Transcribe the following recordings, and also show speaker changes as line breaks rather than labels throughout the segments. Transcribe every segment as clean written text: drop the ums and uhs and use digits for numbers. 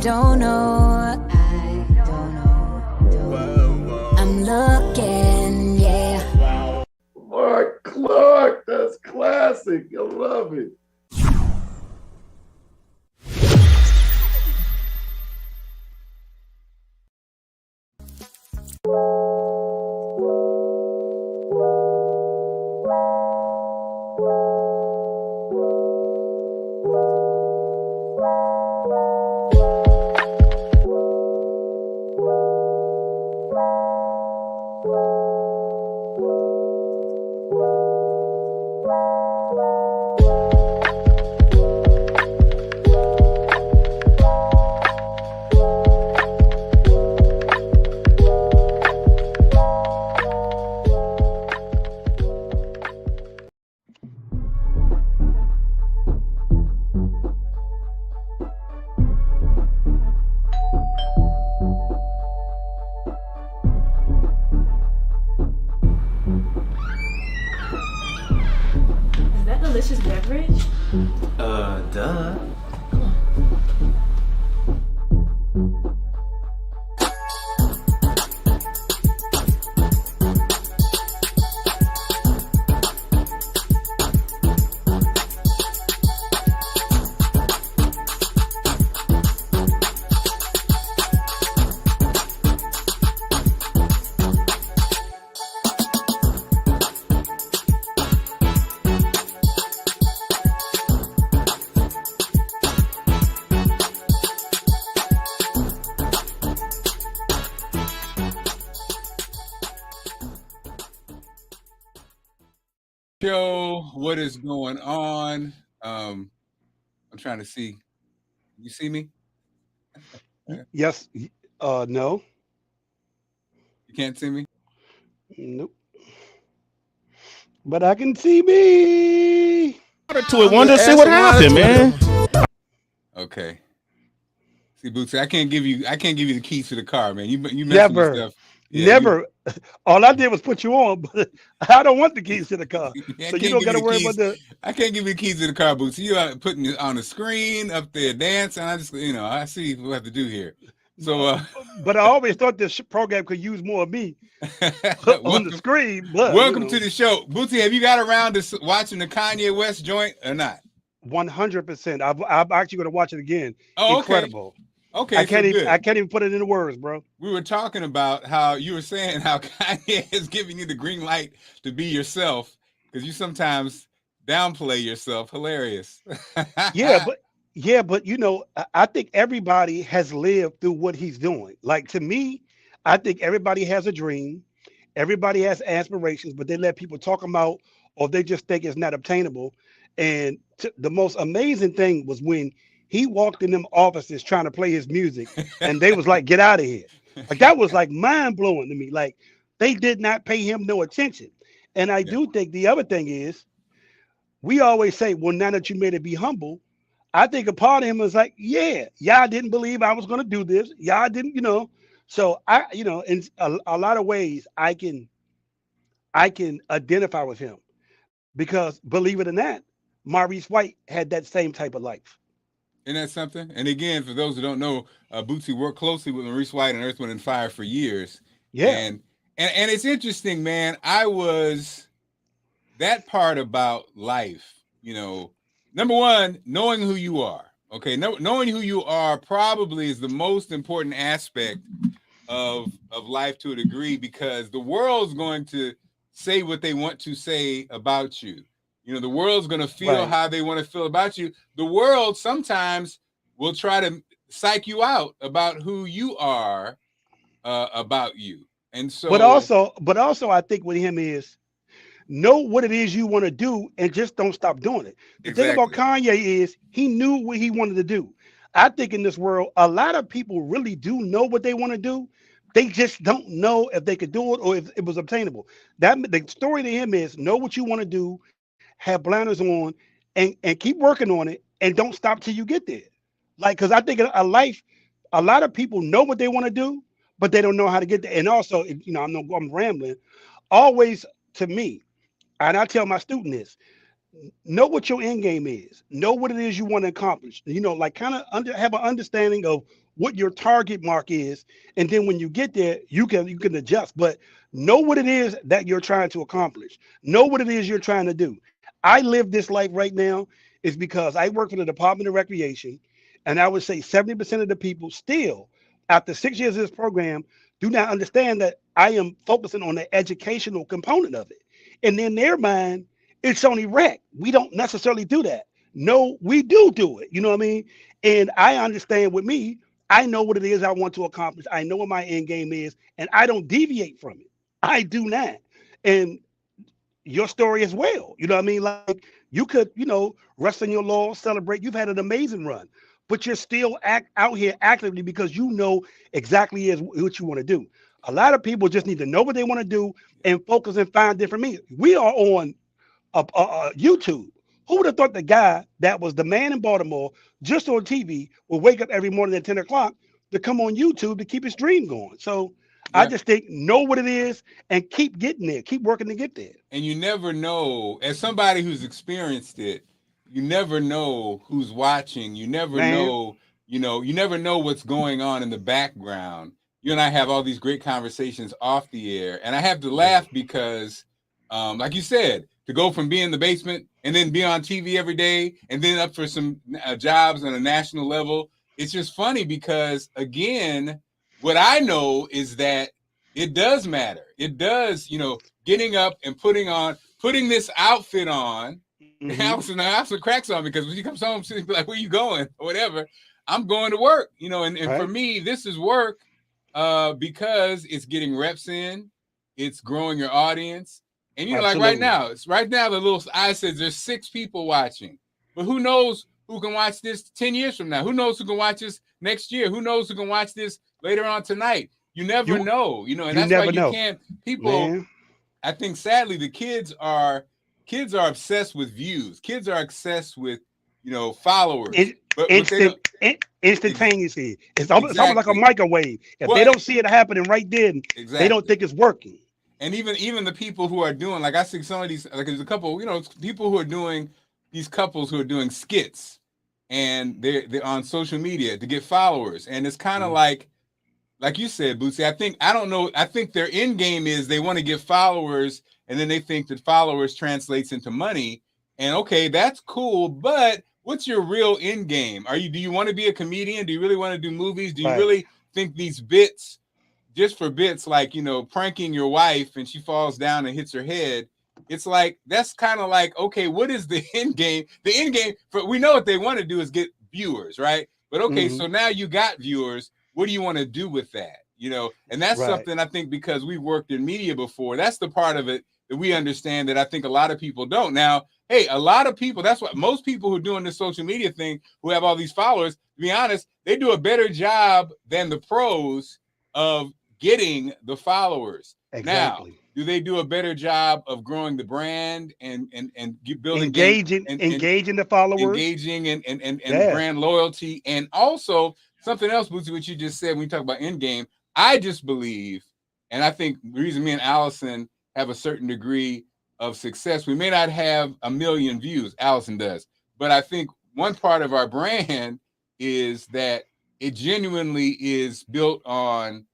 don't know. I don't know. I'm looking, yeah.
Marc Clarke, that's classic. I love it.
Delicious beverage?
Duh.
Yo, what is going on? I'm trying to see. You see me?
Yes. No.
You can't see me?
Nope. But I can see me.
To it, wanted to see what happened, man.
Okay. See, Bootsy, I can't give you the keys to the car, man. You messing
Never.
with stuff. Yeah,
Never. All I did was put you on, but I don't want the keys to the car.
I
So
can't
you don't
give
got to
the
worry
keys.
about the.
I can't give you the keys to the car, Bootsy. You are putting it on the screen up there dancing. I just, I see what we have to do here. So,
But I always thought this program could use more of me on the screen. But
welcome to the show, Bootsy. Have you got around to watching the Kanye West joint or not?
100%. I'm actually going to watch it again.
Oh,
Incredible.
Okay,
I can't
good.
I can't even put it into words, bro.
We were talking about how you were saying how Kanye is giving you the green light to be yourself because you sometimes downplay yourself. Hilarious.
Yeah, but I think everybody has lived through what he's doing. Like to me, I think everybody has a dream, everybody has aspirations, but they let people talk about or they just think it's not obtainable. And the most amazing thing was when he walked in them offices trying to play his music, and they was like, "Get out of here!" Like that was like mind blowing to me. Like they did not pay him no attention. And I do think the other thing is, we always say, "Well, now that you made it, be humble." I think a part of him was like, "Yeah, y'all didn't believe I was going to do this. Y'all didn't, So in a lot of ways, I can identify with him because believe it or not, Maurice White had that same type of life.
Isn't that something? And again, for those who don't know, Bootsy worked closely with Maurice White and Earth, Wind and Fire for years.
Yeah.
And it's interesting, man. I was that part about life, number one, knowing who you are. Okay. Knowing who you are probably is the most important aspect of life to a degree because the world's going to say what they want to say about you. The world's going to feel how they want to feel about you. The world sometimes will try to psych you out about who you are about you. And so,
but also, I think with him is know what it is you want to do and just don't stop doing it. The thing about Kanye is he knew what he wanted to do. I think in this world, a lot of people really do know what they want to do. They just don't know if they could do it or if it was obtainable. The story to him is know what you want to do, have blinders on, and keep working on it, and don't stop till you get there. Like, because I think in a life, a lot of people know what they want to do, but they don't know how to get there. And also, I'm rambling. Always to me, and I tell my student this: know what your end game is. Know what it is you want to accomplish. Like kind of have an understanding of what your target mark is, and then when you get there, you can adjust. But know what it is that you're trying to accomplish. Know what it is you're trying to do. I live this life right now is because I work for the Department of Recreation, and I would say 70% of the people still, after 6 years of this program, do not understand that I am focusing on the educational component of it. And in their mind, it's only rec. We don't necessarily do that. No, we do it. You know what I mean? And I understand with me, I know what it is I want to accomplish. I know what my end game is, and I don't deviate from it. I do not. And your story as well. You know what I mean? Like you could, rest on your laurels, celebrate. You've had an amazing run, but you're still out here actively because you know exactly is what you want to do. A lot of people just need to know what they want to do and focus and find different means. We are on YouTube. Who would have thought the guy that was the man in Baltimore just on TV would wake up every morning at 10 o'clock to come on YouTube to keep his dream going? So I just think know what it is and keep getting there, keep working to get there.
And you never know, as somebody who's experienced it, you never know who's watching. You never know, you never know what's going on in the background. You and I have all these great conversations off the air. And I have to laugh because, like you said, to go from being in the basement and then be on TV every day and then up for some jobs on a national level. It's just funny because, again, what I know is that it does matter. It does, getting up and putting this outfit on. Mm-hmm. Allison cracks on because when she comes home, she's like, where you going? Or whatever. I'm going to work, and right. For me, this is work because it's getting reps in, it's growing your audience. And like right now, the little I said there's 6 people watching, but who knows who can watch this 10 years from now? Who knows who can watch this next year? Who knows who can watch this later on tonight? You never know, and that's why you can't. People, man. I think sadly the kids are obsessed with views. Kids are obsessed with followers.
Instantaneously. It's almost like a microwave. If they don't see it happening right then, they don't think it's working.
And even the people who are doing, like I see some of these, like there's a couple, people who are doing these couples who are doing skits, and they're on social media to get followers, and it's kind of like you said, Bootsy. I think their end game is they want to get followers, and then they think that followers translates into money. And okay, that's cool, but what's your real end game? Do you want to be a comedian? Do you really want to do movies? Do you really think these bits? Just for bits like, pranking your wife and she falls down and hits her head. It's like, that's kind of like, okay, what is the end game? The end game, we know what they want to do is get viewers, right? But okay, so now you got viewers. What do you want to do with that? And that's something I think because we've worked in media before, that's the part of it that we understand that I think a lot of people don't. Now, hey, a lot of people, that's what most people who are doing this social media thing, who have all these followers, to be honest, they do a better job than the pros of getting the followers. Exactly. Now, do they do a better job of growing the brand and building
engaging the followers,
engaging and brand loyalty, and also something else, Bootsy, what you just said when you talk about end game? I just believe, and I think the reason me and Allison have a certain degree of success, we may not have 1 million views, Allison does, but I think one part of our brand is that it genuinely is built on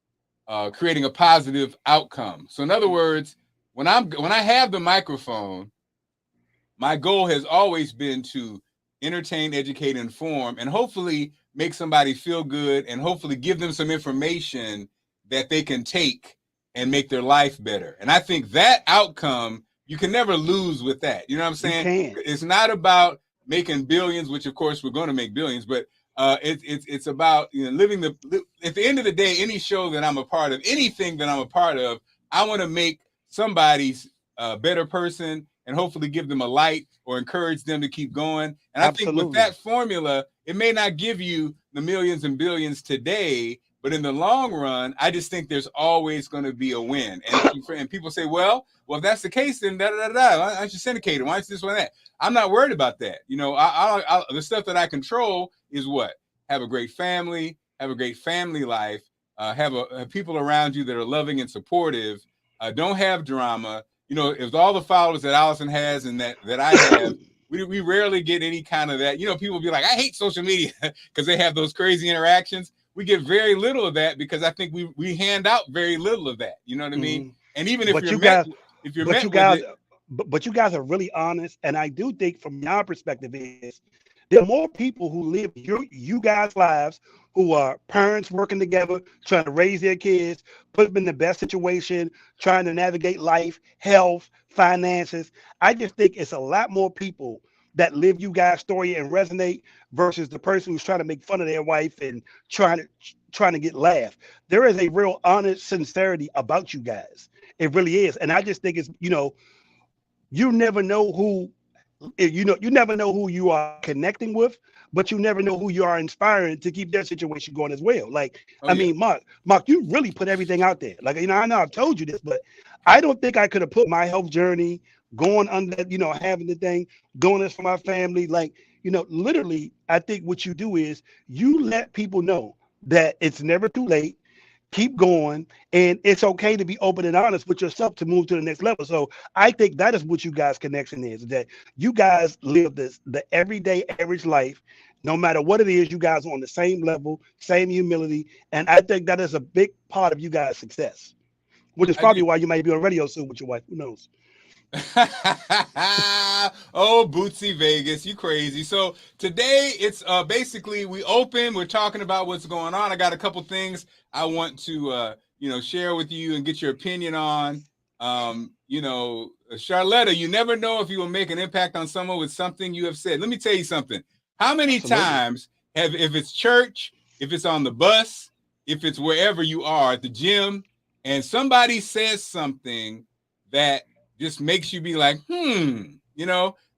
creating a positive outcome. So in other words, when I have the microphone, my goal has always been to entertain, educate, inform, and hopefully make somebody feel good and hopefully give them some information that they can take and make their life better. And I think that outcome, you can never lose with that. You know what I'm saying? It's not about making billions, which of course we're going to make billions, but it's about living at the end of the day, any show that I'm a part of, anything that I'm a part of, I want to make somebody's a better person and hopefully give them a light or encourage them to keep going. And I think with that formula, it may not give you the millions and billions today, but in the long run, I just think there's always going to be a win. And people say, well, if that's the case, then why don't you syndicate it? Why don't you this one that? I'm not worried about that. The stuff that I control is what? Have a great family, have a great family life, have people around you that are loving and supportive, don't have drama, you know, if all the followers that Allison has and that I have, we rarely get any kind of that. You know, people be like, I hate social media because they have those crazy interactions. We get very little of that because I think we hand out very little of that. You know what I mean? And even if
But
you're
you
met,
guys,
if you're
but
met
you
with
guys,
it,
but you guys are really honest, and I do think from your perspective is there are more people who live you guys' lives who are parents working together, trying to raise their kids, put them in the best situation, trying to navigate life, health, finances. I just think it's a lot more people that live you guys' story and resonate versus the person who's trying to make fun of their wife and trying to get laughed. There is a real honest sincerity about you guys. It really is. And I just think it's, you never know who you never know who you are connecting with, but you never know who you are inspiring to keep their situation going as well. Like,
oh, yeah.
mean, Mark, you really put everything out there. Like, I know I've told you this, but I don't think I could have put my health journey going under, having the thing, doing this for my family. Like, literally, I think what you do is you let people know that it's never too late. Keep going, and it's okay to be open and honest with yourself to move to the next level. So I think that is what you guys' connection is, that you guys live the everyday average life. No matter what it is, you guys are on the same level, same humility. And I think that is a big part of you guys' success, which is probably why you might be on radio soon with your wife. Who knows?
Oh, Bootsy Vegas, you crazy. So today it's basically we're talking about what's going on. I got a couple things I want to share with you and get your opinion on. Charletta, you never know if you will make an impact on someone with something you have said. Let me tell you something. How many times if it's church, if it's on the bus, if it's wherever you are at the gym, and somebody says something that just makes you be like,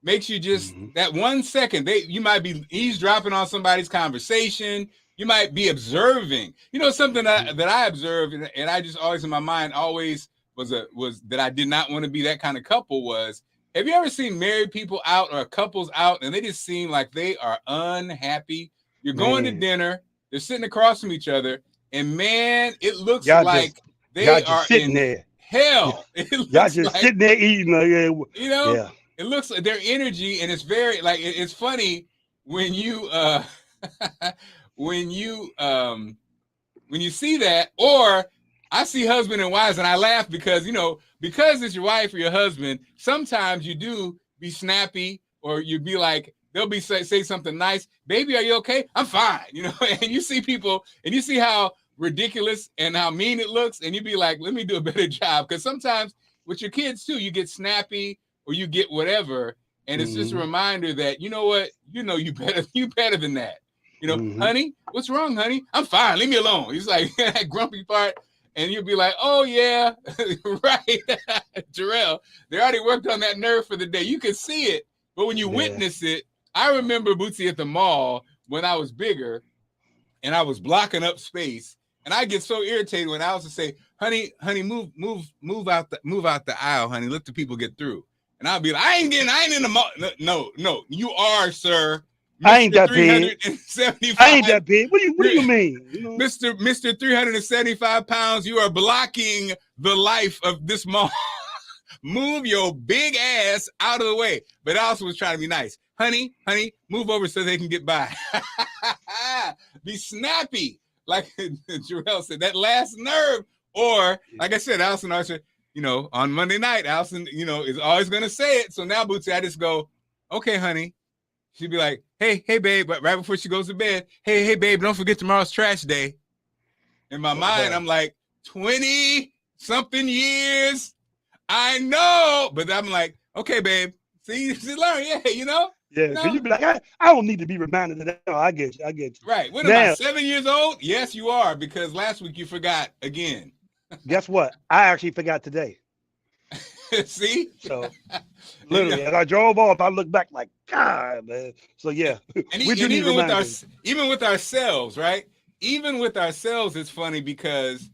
makes you just that 1 second, you might be eavesdropping on somebody's conversation. You might be observing, something that I observed, and I just always in my mind always was that I did not want to be that kind of couple was, have you ever seen married people out or couples out and they just seem like they are unhappy? You're going to dinner, they're sitting across from each other, and man, it looks like they are
sitting
in
there.
hell.
Y'all just sitting there eating.
It looks like their energy, and it's very it's funny when you when you see that, or I see husband and wives and I laugh because because it's your wife or your husband, sometimes you do be snappy, or you'd be like, they'll be say something nice, baby, are you okay? I'm fine, and you see people and you see how ridiculous and how mean it looks, and you'd be like, let me do a better job. Because sometimes with your kids too, you get snappy or you get whatever, and it's just a reminder that you better than that. Honey, what's wrong, honey? I'm fine, leave me alone. He's like that grumpy part, and you'll be like, oh yeah, right. Jarrell, they already worked on that nerve for the day. You can see it, but when you witness it, I remember Bootsy at the mall when I was bigger and I was blocking up space. And I get so irritated when I was to say, honey, move out the aisle, honey. Let the people get through. And I'll be like, I ain't in the mall. No, you are, sir. Mr.
I ain't that big. I ain't that big. What do you mean?
Mr. 375 pounds, you are blocking the life of this mall. Move your big ass out of the way. But I also was trying to be nice. Honey, move over so they can get by. Be snappy. Like Jarrell said, that last nerve. Or, like I said, Allison always said, on Monday night, Allison, is always going to say it. So now, Bootsy, I just go, okay, honey. She'd be like, hey, babe, but right before she goes to bed, hey, babe, don't forget tomorrow's trash day. In my mind, I'm like, 20-something years. I know. But I'm like, okay, babe. See, learn, yeah,
Yeah, so you be like, I don't need to be reminded of that. No, I get you.
Right. What am I, 7 years old? Yes, you are, because last week you forgot again.
Guess what? I actually forgot today.
See?
So literally, as I drove off, I looked back like, God, man. So yeah,
and even with ourselves, right? Even with ourselves, it's funny because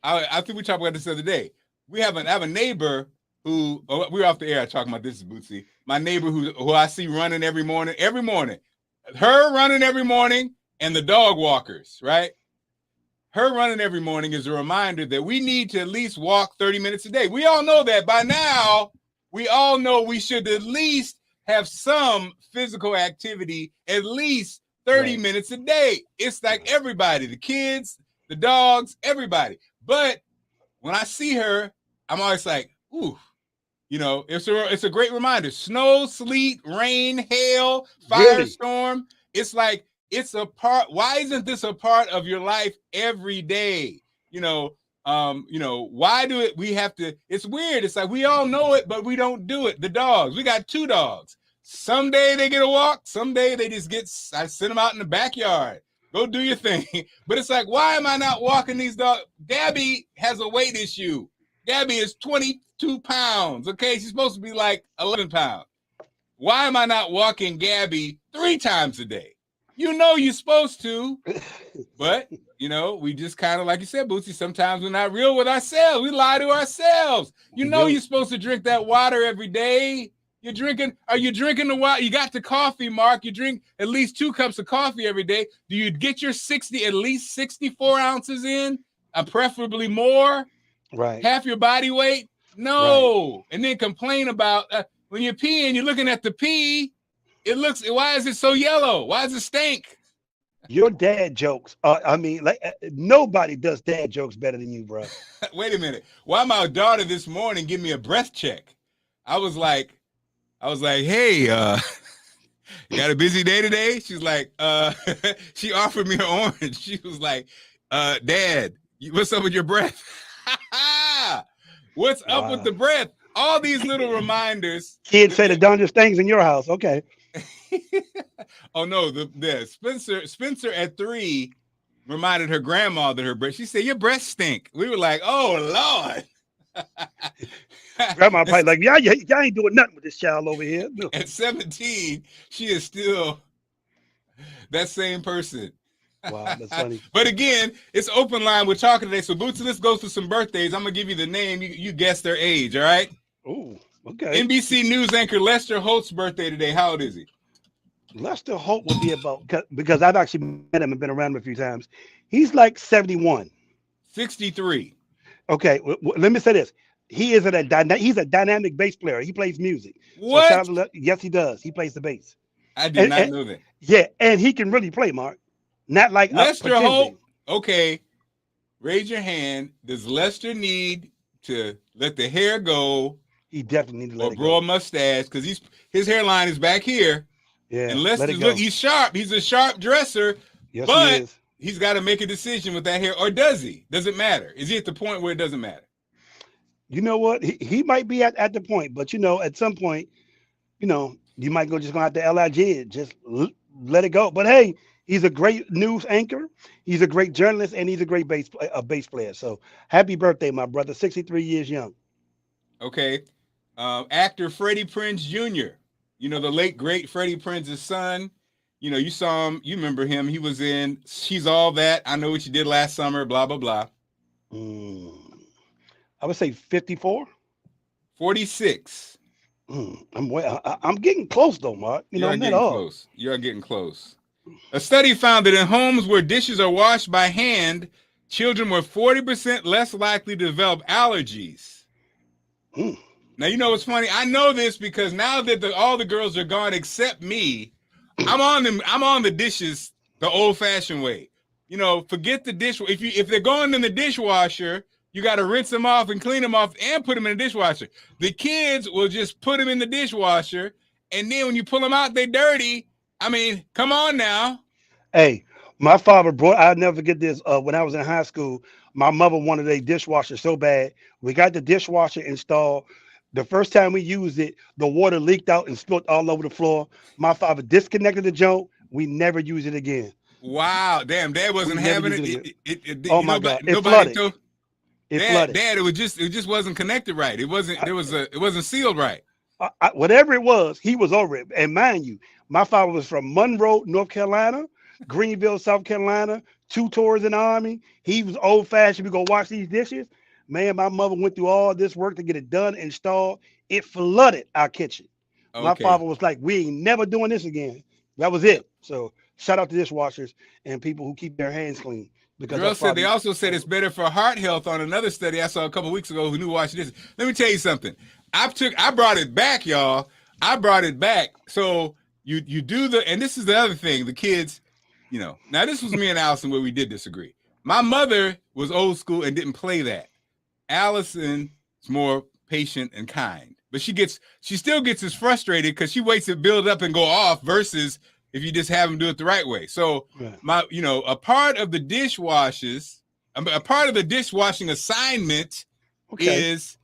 I think we talked about this the other day. I have a neighbor who we're off the air talking about this, Bootsy. My neighbor who I see running every morning, her running every morning, and the dog walkers, right? her running every morning is a reminder that we need to at least walk 30 minutes a day. We all know that by now. We all know we should at least have some physical activity, at least 30 minutes a day. It's like everybody, the kids, the dogs, everybody. But when I see her, I'm always like, ooh, you know, it's a great reminder. Snow, sleet, rain, hail, firestorm. It's like, it's a part. Why isn't this a part of your life every day? You know, why do it? We have to. It's weird. It's like we all know it, but we don't do it. The dogs. We got 2 dogs. Someday they get a walk. Someday they just get. I send them out in the backyard. Go do your thing. But it's like, why am I not walking these dogs? Gabby has a weight issue. Gabby is 22 pounds. Okay, she's supposed to be like 11 pounds. Why am I not walking Gabby 3 times a day? You know you're supposed to, but you know, we just kind of, like you said, Bootsy, sometimes we're not real with ourselves. We lie to ourselves. You know you're supposed to drink that water every day. Are you drinking the water? You got the coffee, Mark. You drink at least 2 cups of coffee every day. Do you get your at least 64 ounces in? Preferably more?
Right.
Half your body weight? No. Right. And then complain about when you're peeing, you're looking at the pee. Why is it so yellow? Why does it stink?
Your dad jokes. Nobody does dad jokes better than you, bro.
Wait a minute. Why my daughter this morning give me a breath check? I was like, hey, you got a busy day today? She's like, she offered me an orange. She was like, Dad, what's up with your breath? What's up with the breath? All these little reminders.
Kids say the darndest things in your house. Okay.
Oh no, the Spencer at 3 reminded her grandma that her breath. She said, your breath stink. We were like, oh Lord.
Grandma probably like, y'all ain't doing nothing with this child over here. No.
At 17, she is still that same person.
Wow, that's funny.
But again, it's open line. We're talking today. So Bootsy, let's go through some birthdays. I'm gonna give you the name. You guess their age, all right?
Oh, okay.
NBC News anchor Lester Holt's birthday today. How old is he?
Lester Holt would be about, because I've actually met him and been around him a few times. He's like 71.
63.
Okay, let me say this. He's a dynamic bass player. He plays music.
What?
So yes, he does. He plays the bass.
I did not know that.
Yeah, and he can really play, Mark. Not like
Lester Holt. Okay, raise your hand. Does Lester need to let the hair go?
He definitely needs to let it go.
Or grow a mustache, because his hairline is back here.
Yeah,
and Lester, he's sharp. He's a sharp dresser.
Yes,
but
he is.
He's got to make a decision with that hair, or does he? Does it matter? Is he at the point where it doesn't matter?
You know what? He might be at the point, but at some point, you might just go out to LIG and just let it go. But hey, he's a great news anchor. He's a great journalist, and he's a great bass player. So happy birthday, my brother! 63 years young.
Okay, actor Freddie Prinze Jr. The late great Freddie Prinze's son. You saw him. You remember him? He was in She's All That. I Know What You Did Last Summer. Blah blah blah.
I would say 54.
46.
I'm getting close though, Mark.
You're getting close. You're getting close. A study found that in homes where dishes are washed by hand, children were 40% less likely to develop allergies. Now, you know what's funny? I know this because now that all the girls are gone except me, I'm on the dishes the old-fashioned way. Forget the dish. If they're going in the dishwasher, you got to rinse them off and clean them off and put them in the dishwasher. The kids will just put them in the dishwasher, and then when you pull them out, they're dirty. I mean, come on now.
Hey, my father I'll never forget this. When I was in high school, my mother wanted a dishwasher so bad. We got the dishwasher installed. The first time we used it, the water leaked out and spilled all over the floor. My father disconnected the joint. We never used it again.
Wow, damn! Dad wasn't having it.
Oh my God! It flooded.
Dad, it just wasn't connected right. It wasn't sealed right.
Whatever it was, he was over it. And mind you, my father was from Monroe, North Carolina, Greenville, South Carolina, 2 tours in the Army. He was old fashioned. We go wash these dishes. Man, my mother went through all this work to get it done, installed. It flooded our kitchen. Okay. My father was like, we ain't never doing this again. That was it. So shout out to dishwashers and people who keep their hands clean. because
Girl
that's
said they
probably
also said it's better for heart health on another study I saw a couple weeks ago who knew watching this. Let me tell you something. I brought it back, y'all. I brought it back. So you do and this is the other thing, the kids, now this was me and Allison where we did disagree. My mother was old school and didn't play that. Allison is more patient and kind, but she still gets as frustrated because she waits to build up and go off versus if you just have them do it the right way. So a part of the dishwashing assignment is,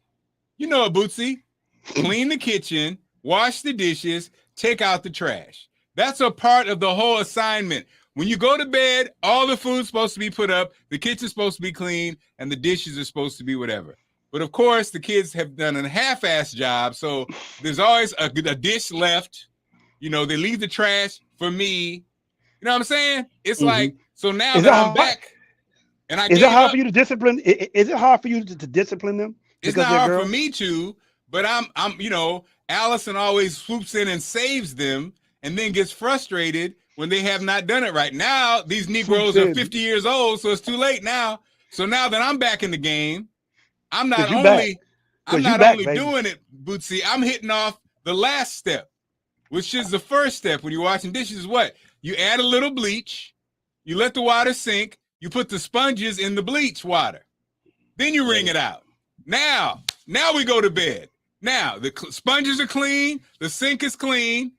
Bootsy, clean the kitchen, wash the dishes, take out the trash. That's a part of the whole assignment. When you go to bed, all the food's supposed to be put up, the kitchen's supposed to be clean, and the dishes are supposed to be whatever. But of course, the kids have done a half-assed job, so there's always a dish left. They leave the trash for me. You know what I'm saying? It's like, so now that I'm back, and
is it hard for you to discipline? Is it hard for you to discipline them?
It's not hard for me to, but I'm Allison always swoops in and saves them, and then gets frustrated when they have not done it right. Now these Negroes are 50 years old, so it's too late now. So now that I'm back in the game, I'm not only doing it, Bootsy, I'm hitting off the last step, which is the first step when you're washing dishes. Is what? You add a little bleach, you let the water sink, you put the sponges in the bleach water, then you wring it out. Now we go to bed. Now the sponges are clean, the sink is clean,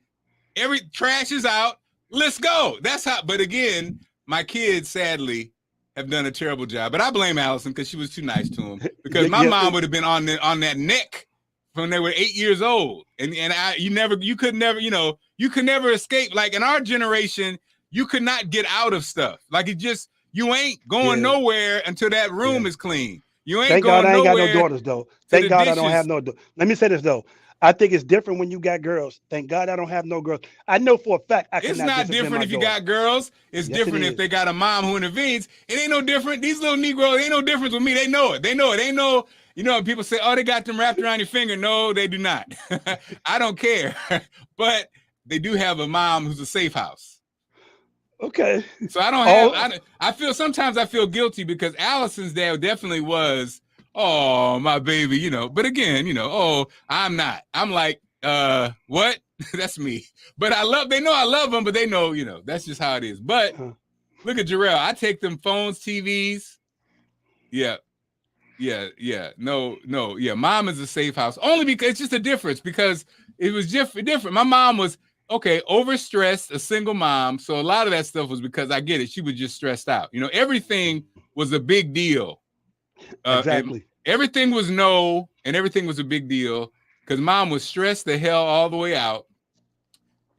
every trash is out. Let's go. That's how. But again, my kids sadly have done a terrible job. But I blame Allison because she was too nice to him. Because my mom would have been on that neck when they were 8 years old. And you could never escape. Like in our generation, you could not get out of stuff. Like you ain't going nowhere until that room is clean. You ain't
Thank
going
God I ain't
nowhere.
got no daughters though. Thank God I don't have no. Let me say this though. I think it's different when you got girls. Thank God I don't have no girls. I know for a fact I cannot.
It's not different if you got girls. It's different if they got a mom who intervenes. It ain't no different. These little Negroes ain't no difference with me. They know it. Ain't no, people say, oh, they got them wrapped around your finger. No, they do not. I don't care. But they do have a mom who's a safe house.
Okay.
So I don't have, sometimes I feel guilty because Allison's dad definitely was, oh, my baby, but again, oh, I'm not. I'm like, what? That's me. But they know I love them, but they know, that's just how it is. But look at Jarrell. I take them phones, TVs. Yeah. No. Yeah. Mom is a safe house only because it's just a difference because it was different. My mom was, overstressed, a single mom. So a lot of that stuff was because I get it. She was just stressed out. Everything was a big deal.
Exactly.
Everything was and everything was a big deal because mom was stressed the hell all the way out.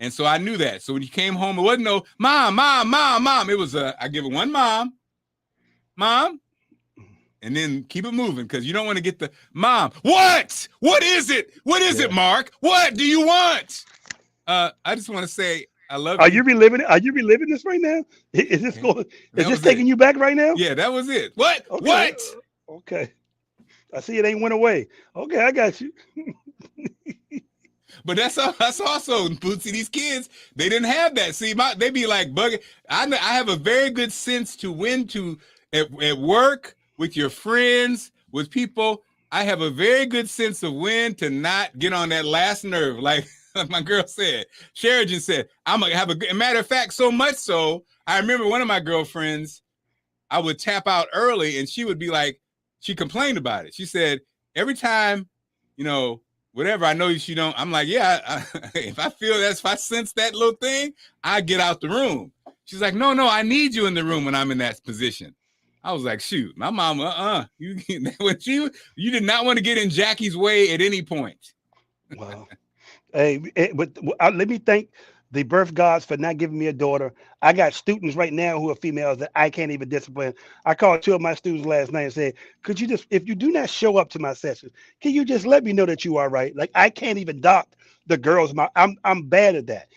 And so I knew that. So when you came home, it wasn't no mom. It was I give it one mom, and then keep it moving because you don't want to get the mom. What? What is it? What is it, Mark? What do you want? I just want to say I love you.
Are you reliving this right now? Is this going? Is this taking you back right now?
Yeah, that was it. What?
Okay.
What?
Okay. I see it ain't went away. Okay, I got you.
But that's also Bootsy. These kids, they didn't have that. See, they be like bugging. I have a very good sense to when to at work with your friends, with people. I have a very good sense of when to not get on that last nerve. Like my girl said, Sheridan said, I'm gonna have a matter of fact, so much so. I remember one of my girlfriends, I would tap out early and she would be like, she complained about it. She said, every time, whatever, I know you don't. I'm like, yeah, if I sense that little thing, I get out the room. She's like, no, I need you in the room when I'm in that position. I was like, shoot, my mom, you did not want to get in Jackie's way at any point.
Wow. Hey, but let me thank the birth gods for not giving me a daughter. I got students right now who are females that I can't even discipline. I called 2 of my students last night and said, could you just, if you do not show up to my sessions, can you just let me know that you are right? Like I can't even dock the girls. I'm bad at that.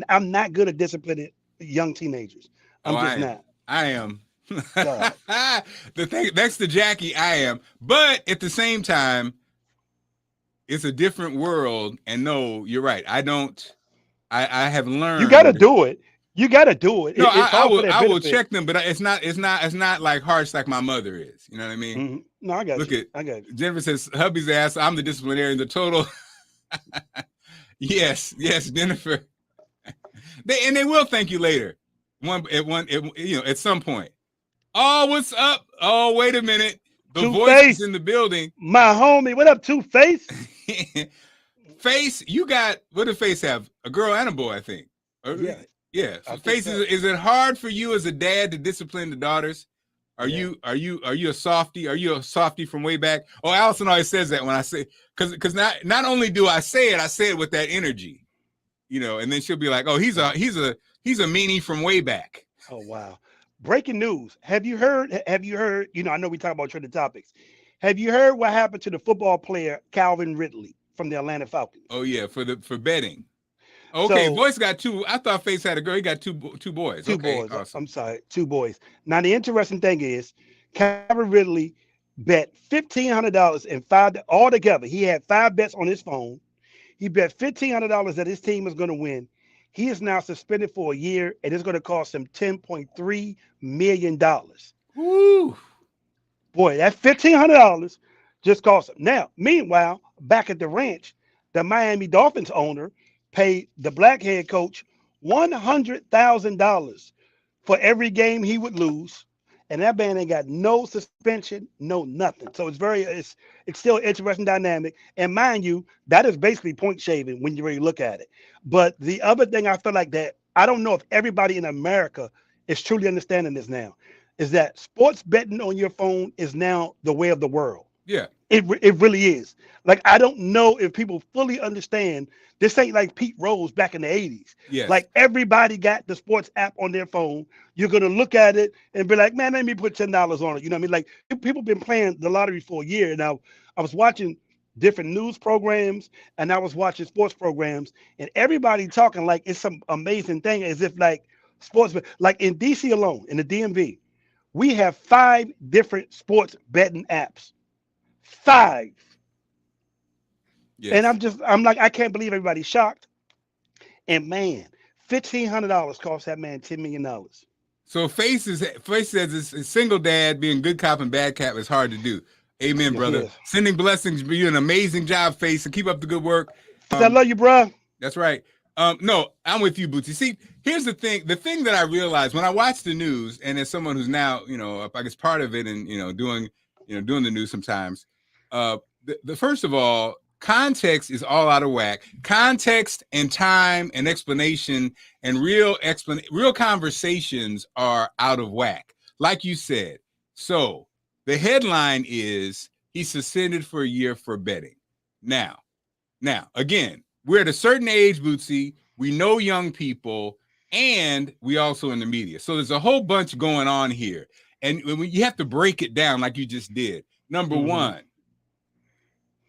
I'm not good at disciplining young teenagers. I'm not.
I am. The thing next to Jackie, I am. But at the same time, it's a different world. And no, you're right. I have learned.
You got to do it. You got to do it.
No,
It's
I
all for
will.
that
I will
benefit.
check them, but it's not like harsh like my mother is. You know what I mean?
Mhm. No, I got
Look
you.
at
I got you.
Jennifer says, "Hubby's ass. I'm the disciplinarian. The total." Yes, Jennifer. They will thank you later. At some point. Oh, what's up? Oh, wait a minute. The voice is in the building.
My homie, what up, Two-Face?
Face, you got, what did Face have? A girl and a boy, I think. Yeah. So Face, is it hard for you as a dad to discipline the daughters? Are you a softie? Are you a softie from way back? Oh, Allison always says that when I say, because not only do I say it with that energy, and then she'll be like, oh, he's a meanie from way back.
Oh, wow. Breaking news. Have you heard, I know we talk about trending topics. Have you heard what happened to the football player Calvin Ridley from the Atlanta Falcons?
Oh yeah, for betting. Okay, so, Voice got two. I thought Face had a girl. He got two boys.
Two boys. Awesome. I'm sorry, 2 boys. Now the interesting thing is, Calvin Ridley bet $1,500 and all together. He had 5 bets on his phone. He bet $1,500 that his team is going to win. He is now suspended for a year, and it's going to cost him $10.3 million.
Woo!
Boy, that $1,500 just cost him. Now, meanwhile, back at the ranch, the Miami Dolphins owner paid the black head coach $100,000 for every game he would lose, and that man ain't got no suspension, no nothing. So it's still an interesting dynamic. And mind you, that is basically point shaving when you really look at it. But the other thing I feel like that I don't know if everybody in America is truly understanding this now, is that sports betting on your phone is now the way of the world.
Yeah.
It really is. Like, I don't know if people fully understand. This ain't like Pete Rose back in the 80s.
Yes.
Like, everybody got the sports app on their phone. You're going to look at it and be like, man, let me put $10 on it. You know what I mean? Like, people been playing the lottery for a year. Now, I was watching different news programs and I was watching sports programs, and everybody talking like it's some amazing thing, as if like sports, like in DC alone, in the DMV, we have 5 different sports betting apps. 5. Yes. And I'm like, I can't believe everybody's shocked. And man, $1,500 cost that man $10 million.
So Face says it's a single dad being good cop and bad cop is hard to do. Amen, brother. Yes. Sending blessings. You do an amazing job, Face, and keep up the good work.
I love you, bro.
That's right. No, I'm with you, Bootsy. See, here's the thing. The thing that I realized when I watch the news, and as someone who's now, I guess part of it, and doing the news sometimes. The first of all, context is all out of whack. Context and time and explanation and real conversations are out of whack. Like you said. So the headline is he's suspended for a year for betting. Now, again, we're at a certain age, Bootsy. We know young people, and we also in the media. So there's a whole bunch going on here. And you have to break it down like you just did. Number one,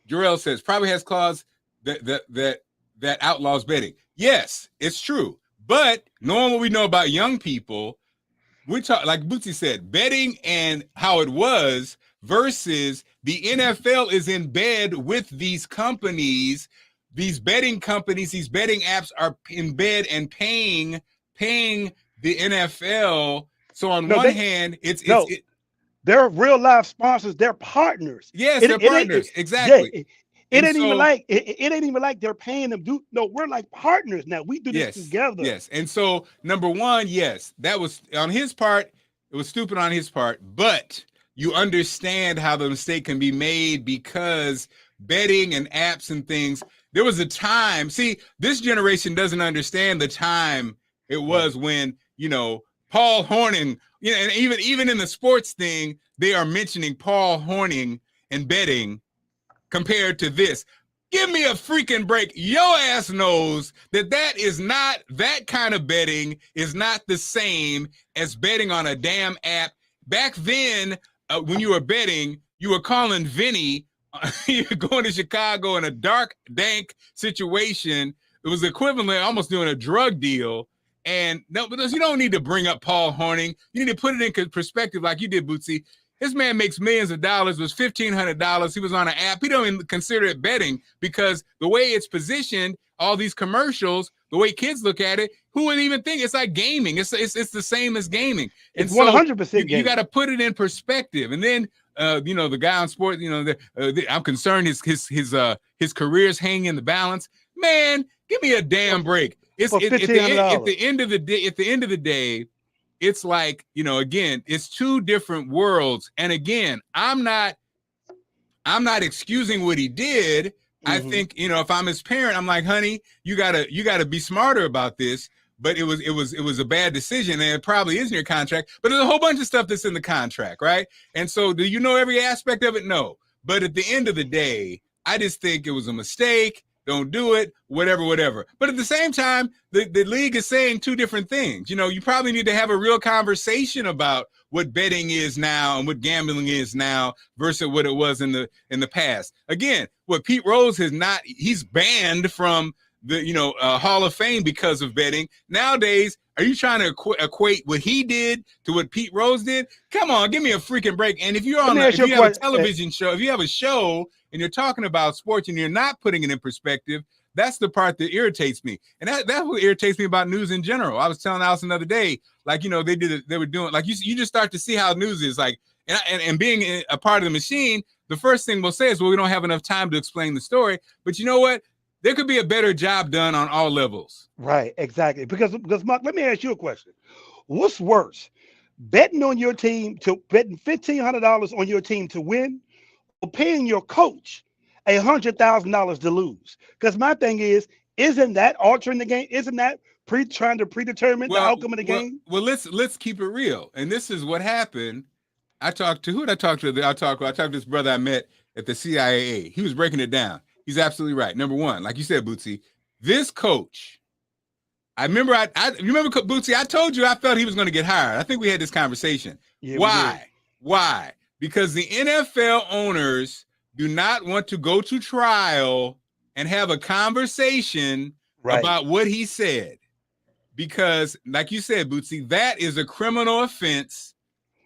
Jarrell says probably has clause that outlaws betting. Yes, it's true. But knowing what we know about young people, we talk, like Bootsy said, betting and how it was versus the NFL is in bed with these companies, these betting companies, these betting apps are in bed and paying the NFL. So on one hand,
they're real life sponsors. They're partners.
Yes, they're partners. Exactly.
It ain't even like they're paying them. We're like partners now. We do this together.
Yes. And so number one, yes, that was on his part. It was stupid on his part, but you understand how the mistake can be made because betting and apps and things. There was a time. See, this generation doesn't understand the time it was when Paul Hornung. And even in the sports thing, they are mentioning Paul Hornung and betting compared to this. Give me a freaking break. Your ass knows that is not, that kind of betting is not the same as betting on a damn app. Back then, when you were betting, you were calling Vinny, you're going to Chicago in a dark, dank situation. It was equivalent, almost doing a drug deal. And no, because you don't need to bring up Paul Hornung. You need to put it in perspective like you did, Bootsy. This man makes millions of dollars, was $1,500. He was on an app. He don't even consider it betting because the way it's positioned, all these commercials, the way kids look at it, who would even think it's like gaming? It's the same as gaming. And
It's
so
100%
you got to put it in perspective. And then the guy on sports, I'm concerned his career's hanging in the balance. Man, give me a damn break. It's at the end of the day. At the end of the day, it's like, again, it's two different worlds. And again, I'm not excusing what he did. I think, if I'm his parent, I'm like, honey, you gotta be smarter about this. But it was a bad decision, and it probably is in your contract. But there's a whole bunch of stuff that's in the contract, right? And so, do you know every aspect of it? No. But at the end of the day, I just think it was a mistake. Don't do it, whatever. But at the same time, the league is saying two different things. You probably need to have a real conversation about what betting is now and what gambling is now versus what it was in the past. Again, what Pete Rose he's banned from the Hall of Fame because of betting. Nowadays, are you trying to equate what he did to what Pete Rose did? Come on, give me a freaking break. And if you're if you have a television show, if you have a show and you're talking about sports and you're not putting it in perspective, that's the part that irritates me. And that's what irritates me about news in general. I was telling Alice another day, like, they were doing, like, you just start to see how news is like, and being a part of the machine, the first thing we'll say is, well, we don't have enough time to explain the story. But you know what? There could be a better job done on all levels.
Right, exactly. Because Mark, let me ask you a question. What's worse, betting on your team betting $1,500 on your team to win, or paying your coach $100,000 to lose? Because my thing is, isn't that altering the game? Isn't that trying to predetermine the outcome of the game?
Well, let's keep it real. And this is what happened. I talked to this brother I met at the CIA. He was breaking it down. He's absolutely right. Number one, like you said, Bootsy, this coach, I remember Bootsy, I told you I felt he was going to get hired. I think we had this conversation. Yeah, Why? Because the NFL owners do not want to go to trial and have a conversation about what he said. Because, like you said, Bootsy, that is a criminal offense.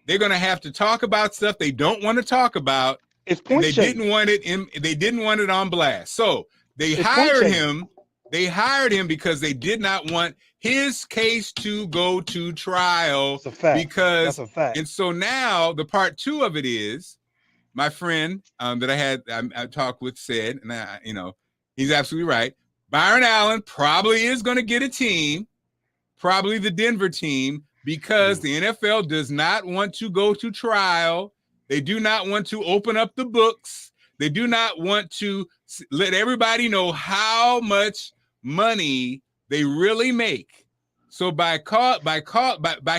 They're going to have to talk about stuff they don't want to talk about. They didn't want it on blast. So they hired him. They hired him because they did not want his case to go to trial.
That's a fact.
That's a fact. And so now the part two of it is, my friend that I talked with said, and he's absolutely right. Byron Allen probably is going to get a team, probably the Denver team, because the NFL does not want to go to trial. They do not want to open up the books. They do not want to let everybody know how much money they really make. So by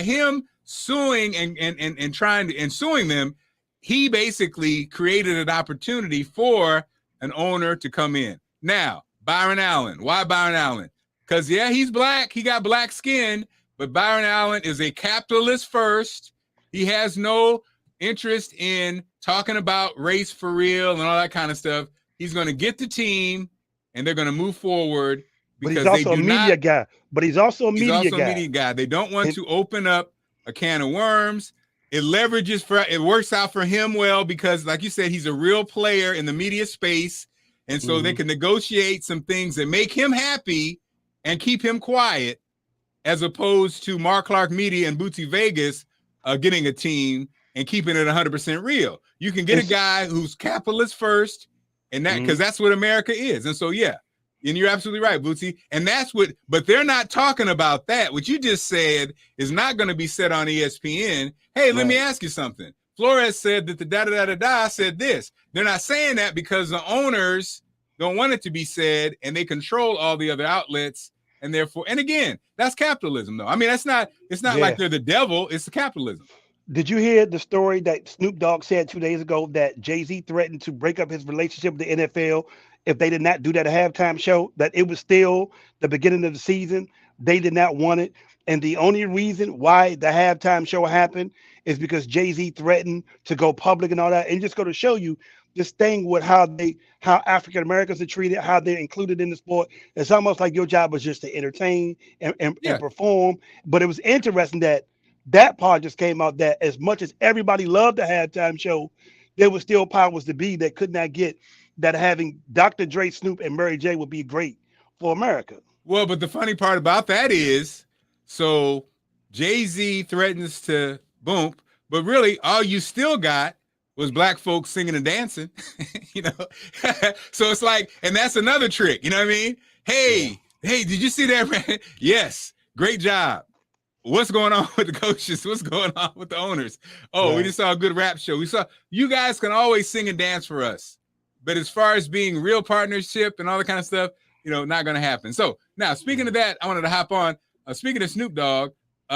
him suing and suing them, he basically created an opportunity for an owner to come in. Now, Byron Allen. Why Byron Allen? Because he's black. He got black skin, but Byron Allen is a capitalist first. He has no interest in talking about race for real and all that kind of stuff. He's going to get the team and they're going to move forward because
he's also a media guy. But he's also a media
guy. They don't want to open up a can of worms. It works out for him well because, like you said, he's a real player in the media space. And so they can negotiate some things that make him happy and keep him quiet, as opposed to Marc Clarke Media and Bootsy Vegas getting a team and keeping it 100% real. You can get a guy who's capitalist first, and that because that's what America is. And so, and you're absolutely right, Bootsy. And but they're not talking about that. What you just said is not going to be said on ESPN. Hey, let me ask you something. Flores said that the da-da-da-da-da said this. They're not saying that because the owners don't want it to be said, and they control all the other outlets. And therefore, and again, that's capitalism, though. I mean, it's not like they're the devil. It's the capitalism.
Did you hear the story that Snoop Dogg said 2 days ago that Jay-Z threatened to break up his relationship with the NFL if they did not do that halftime show, that it was still the beginning of the season? They did not want it. And the only reason why the halftime show happened is because Jay-Z threatened to go public and all that. And just go to show you this thing with how African Americans are treated, how they're included in the sport. It's almost like your job was just to entertain and perform. But it was interesting that part just came out, that as much as everybody loved the halftime show, there was still powers to be that could not get that having Dr. Dre, Snoop, and Mary J would be great for America.
Well, but the funny part about that is, so Jay-Z threatens to boom, but really all you still got was black folks singing and dancing, you know? So it's like, and that's another trick, you know what I mean? Hey, did you see that, man? Yes, great job. What's going on with the coaches? What's going on with the owners? Oh, we just saw a good rap show. We saw, you guys can always sing and dance for us. But as far as being real partnership and all that kind of stuff, you know, not going to happen. So now, speaking of that, I wanted to hop on. Speaking of Snoop Dogg,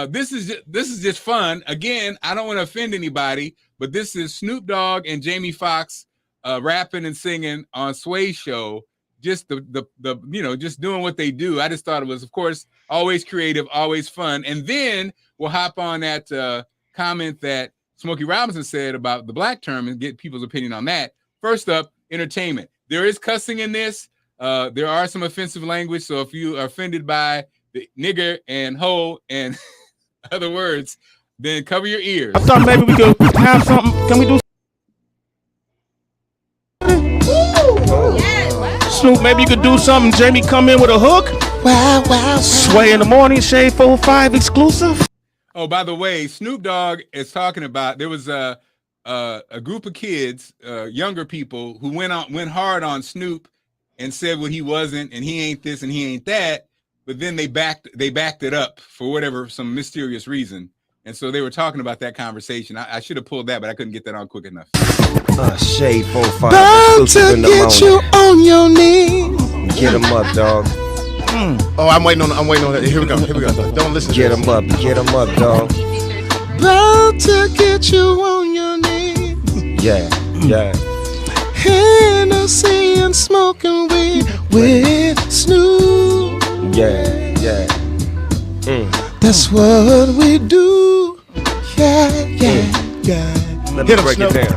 this is just fun. Again, I don't want to offend anybody, but this is Snoop Dogg and Jamie Foxx rapping and singing on Sway's show. Just the you know, just doing what they do. I just thought it was, of course, always creative, always fun. And then we'll hop on that comment that Smokey Robinson said about the black term and get people's opinion on that. First up, entertainment. There is cussing in this. There are some offensive language. So if you are offended by the nigger and hoe and other words, then cover your ears.
I thought maybe we could have something. Can we do? Snoop, maybe you could do something. Jamie, come in with a hook. Wow. Sway in the morning, Shade 4-5 exclusive.
Oh, by the way, Snoop Dogg is talking about, there was a group of kids, younger people, who went hard on Snoop and said what he wasn't, and he ain't this and he ain't that. But then they backed it up for whatever, some mysterious reason. And so they were talking about that conversation. I should have pulled that, but I couldn't get that on quick enough.
Shade 4-5.
Bound to get you on your knees.
Get him up, dog.
Oh, I'm waiting on that. Here we go. Don't listen.
Get him up, dog.
Bound to get you on your knees.
Yeah.
Hennessy and smoking weed with Snoop.
Yeah.
That's what we do. Yeah.
Let me break it down.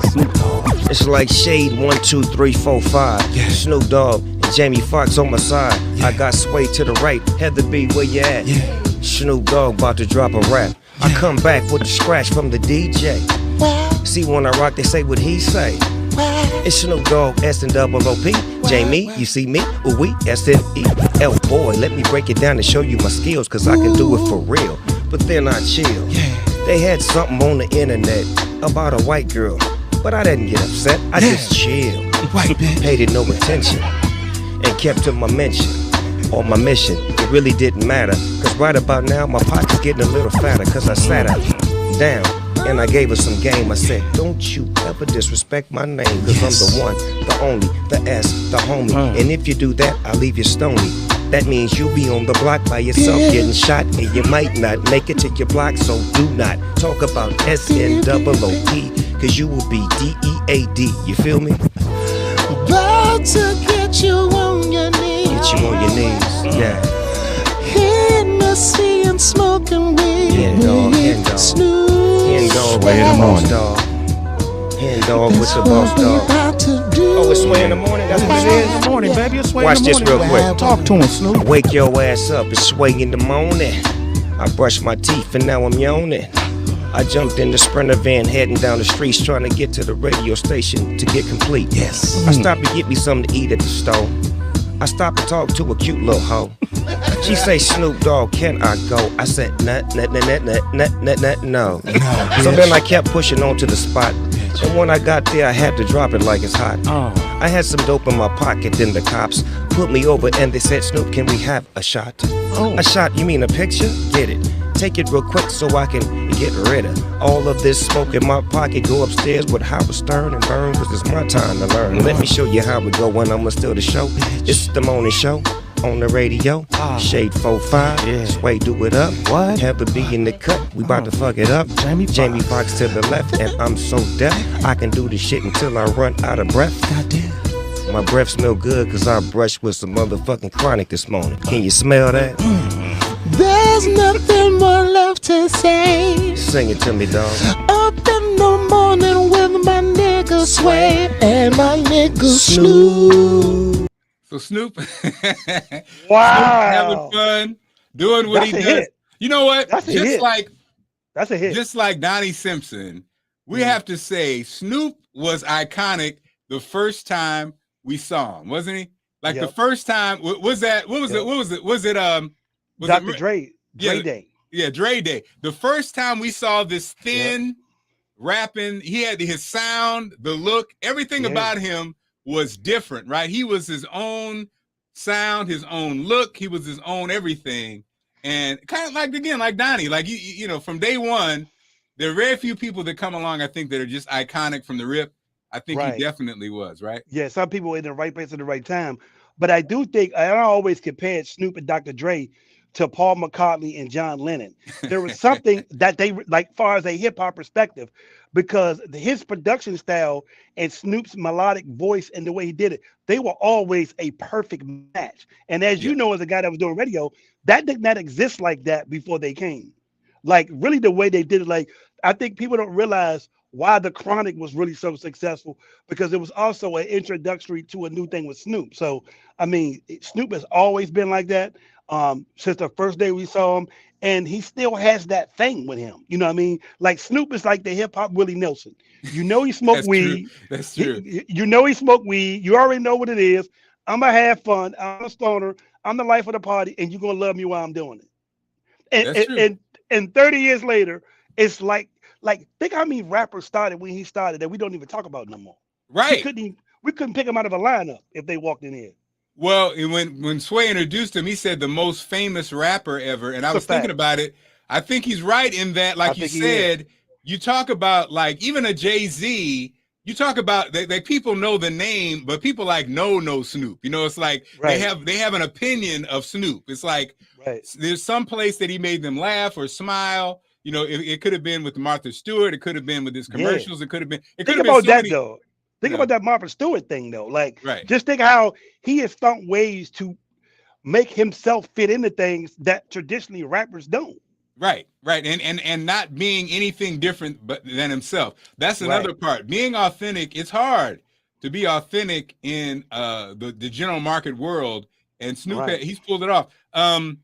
It's like Shade 1, 2, 3, 4, 5.
Yeah.
Snoop Dogg and Jamie Foxx on my side.
Yeah.
I got Sway to the right. Heather B, where you at?
Yeah.
Snoop Dogg about to drop a rap. I come back with a scratch from the DJ.
Wow.
See, when I rock, they say what he say.
Wow.
It's Snoop Dogg, S and double OP. Jamie, you see me? Ooh, we, S-N-E-L. Boy, let me break it down and show you my skills, cause I can do it for real. But then I chill.
Yeah.
They had something on the internet about a white girl, but I didn't get upset. I just chilled.
White bitch.
Paid it no attention and kept to my mention or my mission. It really didn't matter, cause right about now my pocket's getting a little fatter, cause I sat her down and I gave her some game. I said, don't you ever disrespect my name, cause I'm the one, the only, the S, the homie. And if you do that, I'll leave you stony. That means you'll be on the block by yourself getting shot, and you might not make it to your block, so do not talk about S-N-double-O-P, cause you will be D-E-A-D, you feel me?
About to get you on your knees.
Get you on your knees, yeah.
Hennessy and smoking weed
Yeah, dog, hand
with
dog.
Snoop.
Hand dog
Sway in the morning.
Hand dog with the boss dog. Oh, it's Sway in the morning? That's what it
In the
is?
morning, baby. It's Sway
Watch
in the
this
morning.
real quick.
Talk to him, Snoop.
Wake your ass up, it's Sway in the morning. I brushed my teeth and now I'm yawning. I jumped in the Sprinter van heading down the streets trying to get to the radio station to get complete.
Yes.
I stopped to get me something to eat at the store. I stopped to talk to a cute little hoe. She say, Snoop Dogg, can I go? I said, no. So then I kept pushing on to the spot. And when I got there, I had to drop it like it's hot. I had some dope in my pocket, then the cops put me over and they said, Snoop, can we have a shot? A shot, you mean a picture? Get it. Take it real quick so I can get rid of all of this smoke in my pocket. Go upstairs with Howard Stern and burn, cause it's my time to learn. Let me show you how it go when I'ma steal the show. It's the morning show on the radio. Shade 4-5, Sway do it up.
What?
Have a B in the cut, we about to fuck it up. Jamie Foxx to the left, and I'm so deaf. I can do this shit until I run out of breath.
Goddamn.
My breath smell good cause I brushed with some motherfucking chronic this morning. Can you smell that?
There's nothing more left to say.
Sing it to me, dog.
Up in the morning with my nigga Sway and my nigga Snoop.
So Snoop,
Wow.
having fun, doing what
That's
he
a
does.
hit.
You know what?
That's a hit. That's a hit.
Just like Donnie Simpson, we have to say Snoop was iconic the first time we saw him, wasn't he? Like the
Yep.
first time was that what was
Yep.
it? What was it? Was it was
Dr.
it
Dre
yeah,
Day.
Yeah, Dre Day. The first time we saw this thin rapping, he had his sound, the look, everything about him was different, right? He was his own sound, his own look, he was his own everything. And kind of like, again, like Donnie, like you know, from day one, there are very few people that come along, I think, that are just iconic from the rip. I think he definitely was, right?
Yeah, some people were in the right place at the right time. But I do think I always compared Snoop and Dr. Dre to Paul McCartney and John Lennon. There was something that they like, far as a hip hop perspective, because his production style and Snoop's melodic voice and the way he did it, they were always a perfect match. And as you know, as a guy that was doing radio, that did not exist like that before they came. Like really, the way they did it, like I think people don't realize why the Chronic was really so successful, because it was also an introductory to a new thing with Snoop. So I mean, Snoop has always been like that since the first day we saw him, and he still has that thing with him. You know what I mean? Like Snoop is like the hip hop Willie Nelson. You know he smoked weed.
That's true.
You know he smoked weed. You already know what it is. I'm gonna have fun. I'm a stoner. I'm the life of the party, and you're gonna love me while I'm doing it. And 30 years later, it's like think how many rappers started when he started that we don't even talk about no more.
Right.
We couldn't pick them out of a lineup if they walked in here.
Well, when Sway introduced him, he said the most famous rapper ever. And I was thinking about it. I think he's right in that, like you said, you talk about like even a Jay-Z, you talk about that people know the name, but people like know Snoop. You know, it's like they have an opinion of Snoop. It's like there's some place that he made them laugh or smile. You know, it could have been with Martha Stewart. It could have been with his commercials. It could have been. Think
about that though. Think about that Martha Stewart thing though. Like, just think how he has found ways to make himself fit into things that traditionally rappers don't.
Right. And not being anything different than himself. That's another part. Being authentic, it's hard to be authentic in the general market world. And Snoop, he's pulled it off. And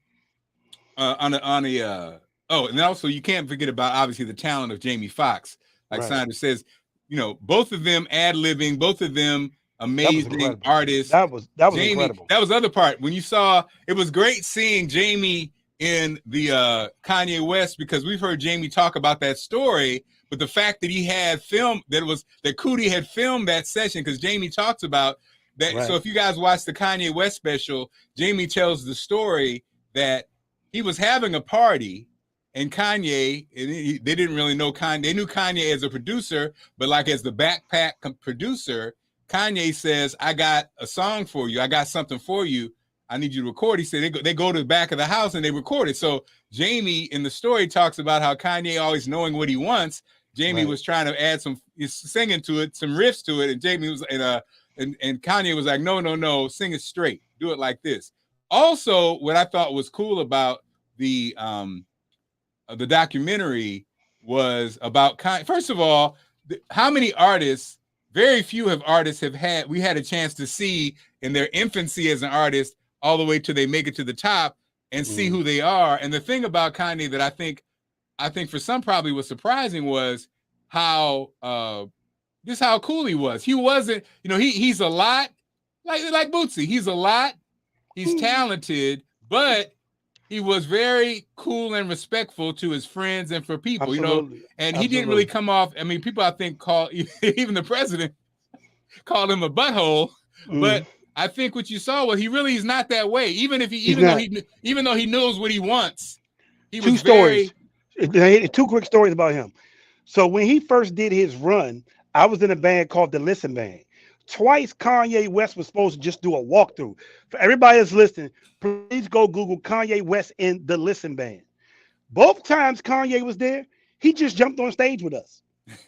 also you can't forget about obviously the talent of Jamie Foxx. Like Sanders says, you know, both of them ad-libbing, both of them amazing artists.
That was
Jamie,
incredible.
That was the other part. When you saw, it was great seeing Jamie in the Kanye West, because we've heard Jamie talk about that story, but the fact that he had filmed that Cootie had filmed that session, because Jamie talks about that. So if you guys watch the Kanye West special, Jamie tells the story that he was having a party. And Kanye, they didn't really know Kanye. They knew Kanye as a producer, but like as the backpack producer, Kanye says, I got a song for you. I got something for you. I need you to record. He said they go to the back of the house and they record it. So Jamie in the story talks about how Kanye always knowing what he wants. Jamie was trying to add some singing to it, some riffs to it. And Jamie was, and Kanye was like, no, sing it straight. Do it like this. Also, what I thought was cool about the documentary was about first of all, how many artists, very few artists we had a chance to see in their infancy as an artist all the way till they make it to the top and see who they are. And the thing about Kanye that I think for some probably was surprising was how just how cool he was. He wasn't, you know, he's a lot like Bootsy. He's a lot. He's talented, but he was very cool and respectful to his friends and for people, you know, and he didn't really come off. I mean, people I think even the president called him a butthole, but I think what you saw was he's not that way. Even though he knows what he wants, he was
stories. Two quick stories about him. So when he first did his run, I was in a band called the Listen Band. Twice Kanye West was supposed to just do a walkthrough. For everybody that's listening, please go Google Kanye West in the Listen Band. Both times Kanye was there, he just jumped on stage with us.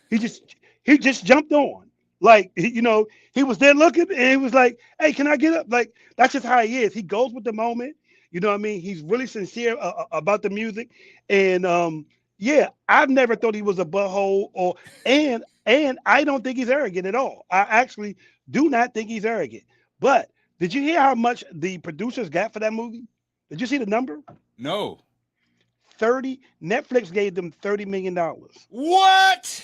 He just jumped on. Like, you know, he was there looking and he was like, hey, can I get up? Like, that's just how he is. He goes with the moment. You know what I mean? He's really sincere about the music. And I've never thought he was a butthole and I don't think he's arrogant at all. I actually do not think he's arrogant. But did you hear how much the producers got for that movie? Did you see the number?
No.
Netflix gave them $30 million.
What?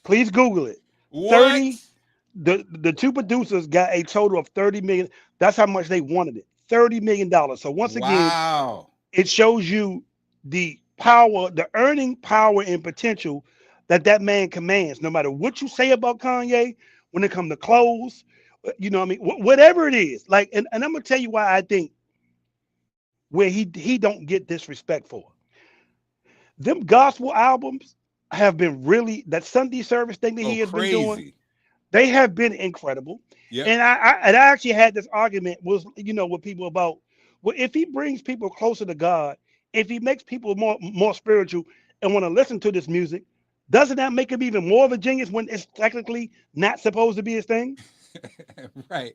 Please Google it.
What?
The two producers got a total of 30 million. That's how much they wanted it. $30 million. So once again,
Wow.
it shows you the power, the earning power and potential that man commands. No matter what you say about Kanye, when it comes to clothes, you know what I mean? Whatever it is, like, and I'm gonna tell you why I think where he don't get disrespect for. Them gospel albums have been really, that Sunday service thing that he has been doing.
Crazy.
They have been incredible.
Yep.
And I actually had this argument with people about, well, if he brings people closer to God, if he makes people more spiritual and want to listen to this music, doesn't that make him even more of a genius when it's technically not supposed to be his thing?
Right.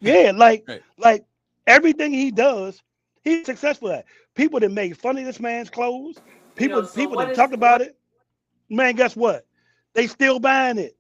Yeah, like
Right.
like everything he does, he's successful at. People that make fun of this man's clothes, people that talk about it, man, guess what? They still buying it.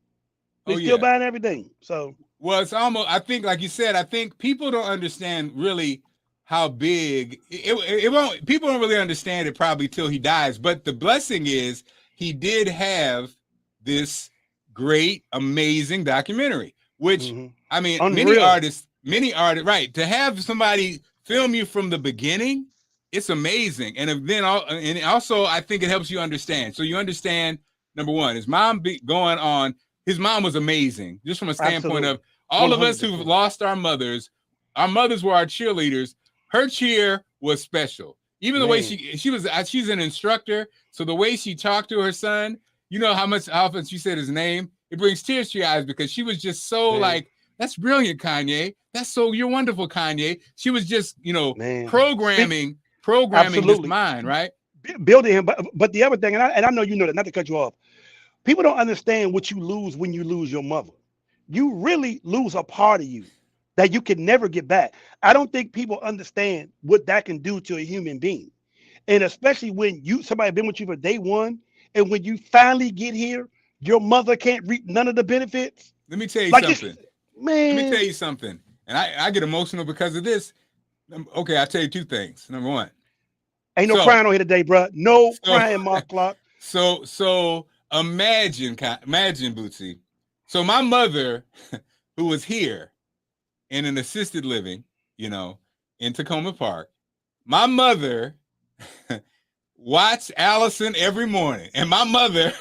They still buying everything. So,
well, it's almost, I think, like you said, I think people don't understand really how big it won't. People don't really understand it probably till he dies. But the blessing is he did have this great, amazing documentary, which I mean, many artists, right? To have somebody film you from the beginning, it's amazing. And then also, I think it helps you understand. So you understand, number one, his mom going on. His mom was amazing, just from a standpoint of all 100%. Of us who've lost our mothers were our cheerleaders. Her cheer was special. Even the way she's an instructor. So the way she talked to her son, you know how often she said his name, it brings tears to your eyes because she was just so like, that's brilliant, Kanye. You're wonderful, Kanye. She was just, programming his mind, right?
Building him. But the other thing, and I know you know that, not to cut you off, people don't understand what you lose when you lose your mother. You really lose a part of you that you can never get back. I don't think people understand what that can do to a human being. And especially when somebody been with you for day one, and when you finally get here, your mother can't reap none of the benefits.
Let me tell you something.
Man.
Let me tell you something. And I get emotional because of this. Okay, I'll tell you two things. Number one.
Ain't no crying on here today, bro. No crying, Marc Clarke.
So imagine, Bootsy. So my mother, who was here in an assisted living, in Tacoma Park, my mother watched Allison every morning. And my mother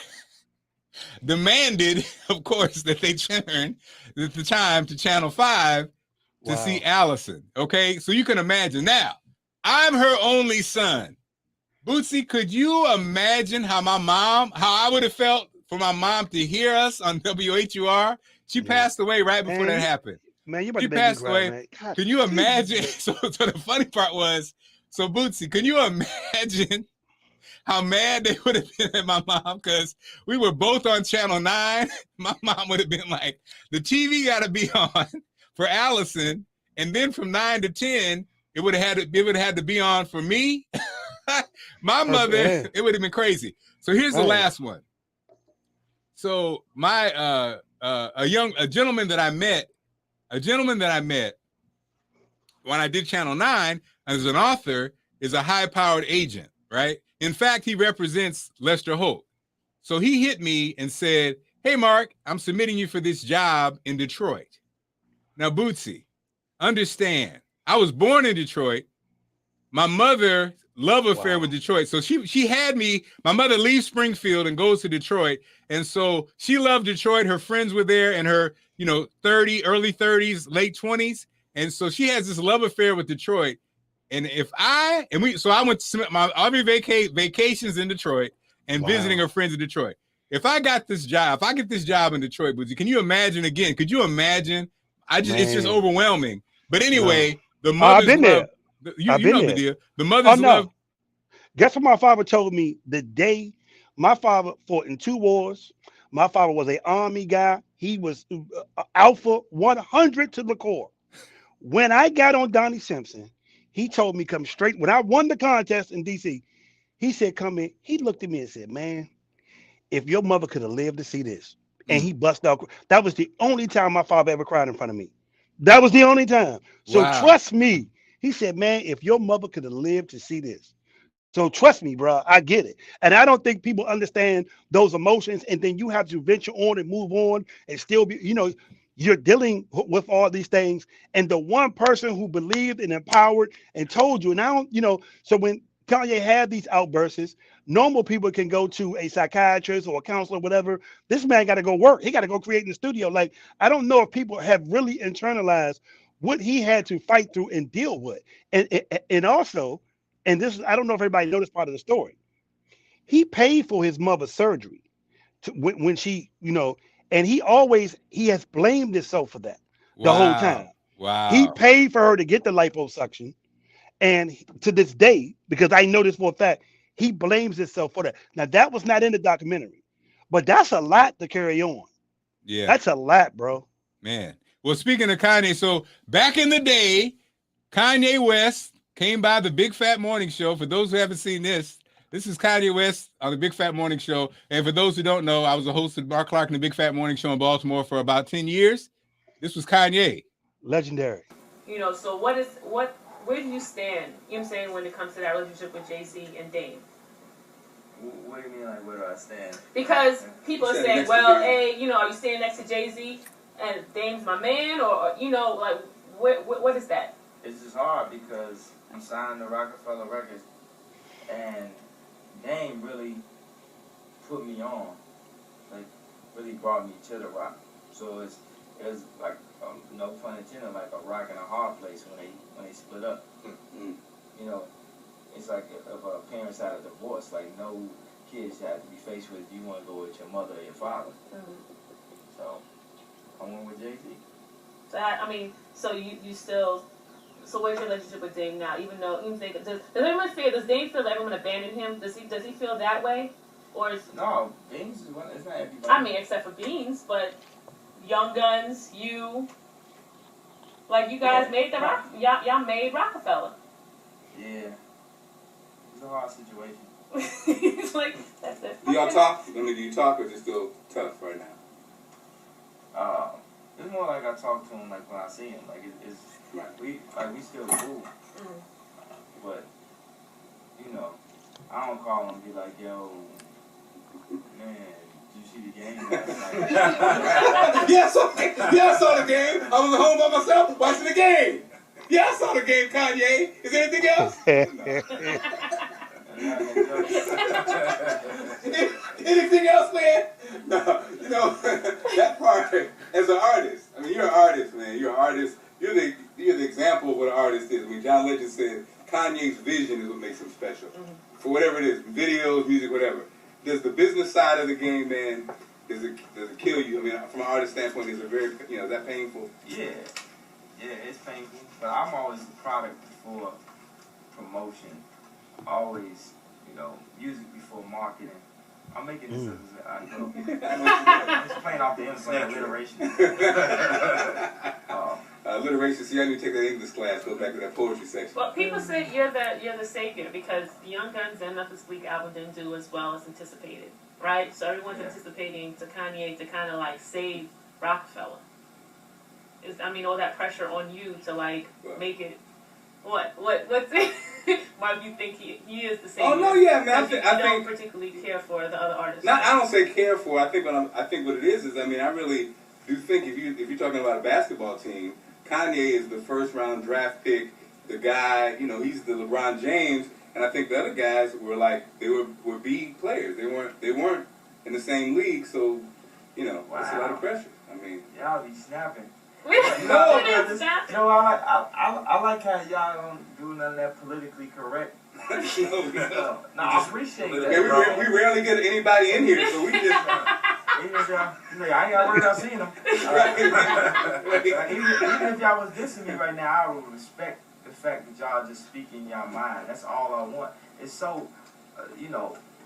demanded, of course, that they turn the time to Channel 5 to see Allison. Okay, so you can imagine. Now, I'm her only son. Bootsy, could you imagine how I would have felt for my mom to hear us on WHUR? She passed away right before that happened.
Man, you about
to passed away. Man. Can you imagine? So the funny part was, Bootsy, can you imagine how mad they would have been at my mom? Because we were both on Channel 9. My mom would have been like, the TV got to be on for Allison, and then from 9 to 10, it would have had to be on for me. My mother, it would have been crazy. So here's the last one. So my a gentleman that I met when I did Channel 9 as an author is a high-powered agent, right? In fact, he represents Lester Holt. So he hit me and said, "Hey, Mark, I'm submitting you for this job in Detroit." Now, Bootsy, understand, I was born in Detroit. My mother love affair with Detroit. So she had me, my mother leaves Springfield and goes to Detroit. And so she loved Detroit. Her friends were there in her, early 30s, late 20s. And so she has this love affair with Detroit. And I went to submit my every vacations in Detroit and visiting her friends in Detroit. If I get this job in Detroit, Bootsy, can you imagine again? Could you imagine? It's just overwhelming. But anyway, the mother's
I've been
love,
there.
you know the deal. The mother's love.
Guess what my father told me the day my father fought in 2 wars. My father was an Army guy. He was Alpha 100 to the core. When I got on Donnie Simpson, he told me come straight. When I won the contest in D.C., he said, come in. He looked at me and said, man, if your mother could have lived to see this. And he bust out. That was the only time my father ever cried in front of me. That was the only time. So trust me. He said, man, if your mother could have lived to see this. So trust me, bro, I get it. And I don't think people understand those emotions. And then you have to venture on and move on and still be, you're dealing with all these things, and the one person who believed and empowered and told you, and I don't, so when Kanye had these outbursts, normal people can go to a psychiatrist or a counselor, whatever. This man got to go work. He got to go create in the studio. Like, I don't know if people have really internalized what he had to fight through and deal with. And also, and this, I don't know if everybody knows this part of the story. He paid for his mother's surgery when she, and he has blamed himself for that the whole time.
Wow.
He paid for her to get the liposuction. And to this day, because I know this for a fact, he blames himself for that. Now, that was not in the documentary, but that's a lot to carry on.
Yeah.
That's a lot, bro.
Man. Well, speaking of Kanye, so back in the day, Kanye West came by the Big Fat Morning Show. For those who haven't seen this is Kanye West on the Big Fat Morning Show. And for those who don't know, I was a host of Marc Clarke and the Big Fat Morning Show in Baltimore for about 10 years. This was Kanye.
Legendary.
So where do you stand, you know what I'm saying, when it comes to that relationship with Jay-Z and Dame?
What do you mean, like, where do I stand?
Because people are saying, well, hey, are you standing next to Jay-Z and Dame's my man? Or like, what is that?
It's just hard because I'm signed to Rockefeller Records, and Dame really put me on, like, really brought me to the rock. So it's like, no pun intended, like a rock and a hard place when they split up. Mm-hmm. It's like if a parents had a divorce, like no kids had to be faced with, do you want to go with your mother or your father? Mm-hmm. So I went with Jay-Z.
So you still, so where's your relationship with Dame now? Even though, does everyone feel, does Dame feel that everyone abandoned him? Does he feel that way? Or is...
No, Beans is one, it's not everybody.
Except for Beans, but Young Guns, you guys made the rock. Y'all made Rockefeller.
Yeah, it's a hard situation.
It's like that's it.
Do y'all talk? Do you talk, or is it still tough right now?
It's more like I talk to him like when I see him. Like we still cool. Mm. But I don't call him and be like, yo, man. You see the game last night?
Yeah, I saw the game. I was at home by myself watching the game. Yeah, I saw the game, Kanye. Is there anything else? Anything else, man? No, that part, as an artist, you're an artist, man. You're an artist. You're the example of what an artist is. John Legend said, Kanye's vision is what makes him special. Mm-hmm. For whatever it is, videos, music, whatever. Does the business side of the game, man, does it kill you? From an artist standpoint, is it very, is that painful?
Yeah, it's painful. But I'm always a product before promotion. Always, music before marketing. I'm making this as I go. I'm just playing off the inside alliteration.
Alliteration. See, I need to take that English class. Go back to that poetry section.
Well, people say you're the savior because the Young Guns and Memphis Bleak album didn't do as well as anticipated, right? So everyone's anticipating to Kanye to kind of like save Rockefeller. All that pressure on you to make it. What's it? Why do you think he is the savior?
Oh no, yeah, man.
I don't particularly care for the other artists.
I don't say care for. I think what it is I really do think if you're talking about a basketball team, Kanye is the first round draft pick. The guy, he's the LeBron James, and I think the other guys were were B players. They weren't in the same league, so it's a lot of pressure.
Y'all be snapping.
I
like how y'all don't do none of that politically correct. No, I appreciate that.
We rarely get anybody in here, so we just.
I ain't got worried about seeing them. Even if y'all was dissing me right now, I would respect the fact that y'all just speaking your mind. That's all I want. It's so,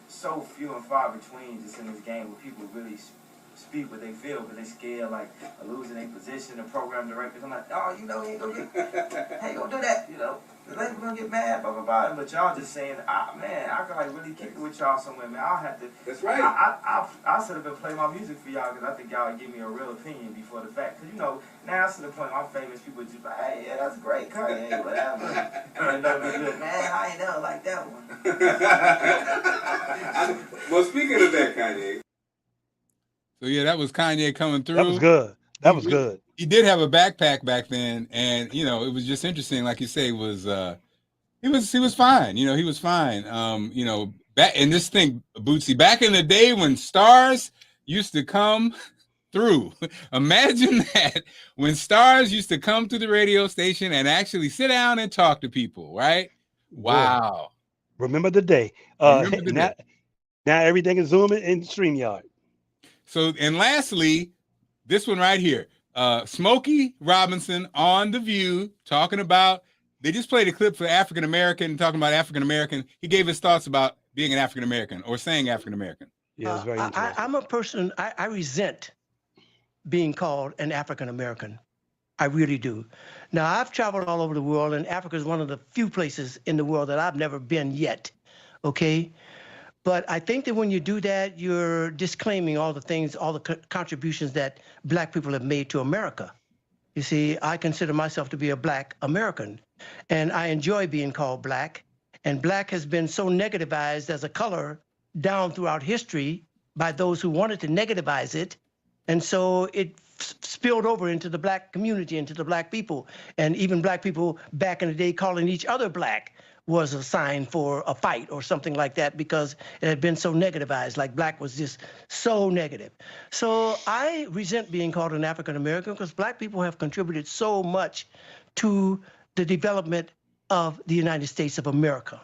so few and far between just in this game where people really speak what they feel, but they scared of losing their position. The program directors, I'm like, oh, he ain't gonna do that, The label gonna get mad, blah, blah, blah. But y'all just saying, man, I could really kick it with y'all somewhere, man. I'll have to.
That's right.
I sit up and play my music for y'all because I think y'all would give me a real opinion before the fact. Because, now to the point I'm famous, people just like, hey, yeah, that's great, Kanye, whatever. Man, I ain't never like that one.
Well, speaking of that, Kanye. So, yeah, that was Kanye coming through.
That was good. That was good.
he did have a backpack back then, and you know, it was just interesting. Like you say, he was fine. You know, he was fine. You know, back in this thing, Bootsy, back in the day when stars used to come through. Imagine that, when stars used to come to the radio station and actually sit down and talk to people, right? Wow.
Boy, remember the day.
Remember the
now,
day.
now everything is Zoom and StreamYard.
So, and lastly, this one right here. Smokey Robinson on The View talking about, they just played a clip for African American, talking about African American. He gave his thoughts about being an African American or saying African American.
Yeah, it's very interesting.
I'm a person, I resent being called an African American. I really do. Now, I've traveled all over the world, and Africa is one of the few places in the world that I've never been yet, okay? But I think that when you do that, you're disclaiming all the things, all the contributions that Black people have made to America. You see, I consider myself to be a Black American, and I enjoy being called Black. And Black has been so negativized as a color down throughout history by those who wanted to negativize it. And so it spilled over into the Black community, into the Black people. And even Black people back in the day calling each other Black was a sign for a fight or something like that, because it had been so negativized, like Black was just so negative. So I resent being called an African American, because Black people have contributed so much to the development of the United States of America.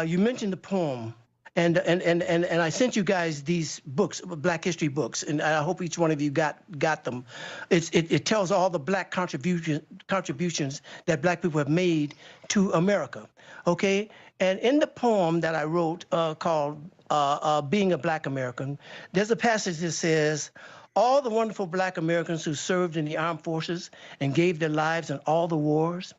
You mentioned the poem, and I sent you guys these books, Black history books, and I hope each one of you got them. It tells all the Black contributions that Black people have made to America, okay? And in the poem that I wrote called Being a Black American, there's a passage that says, all the wonderful Black Americans who served in the armed forces and gave their lives in all the wars,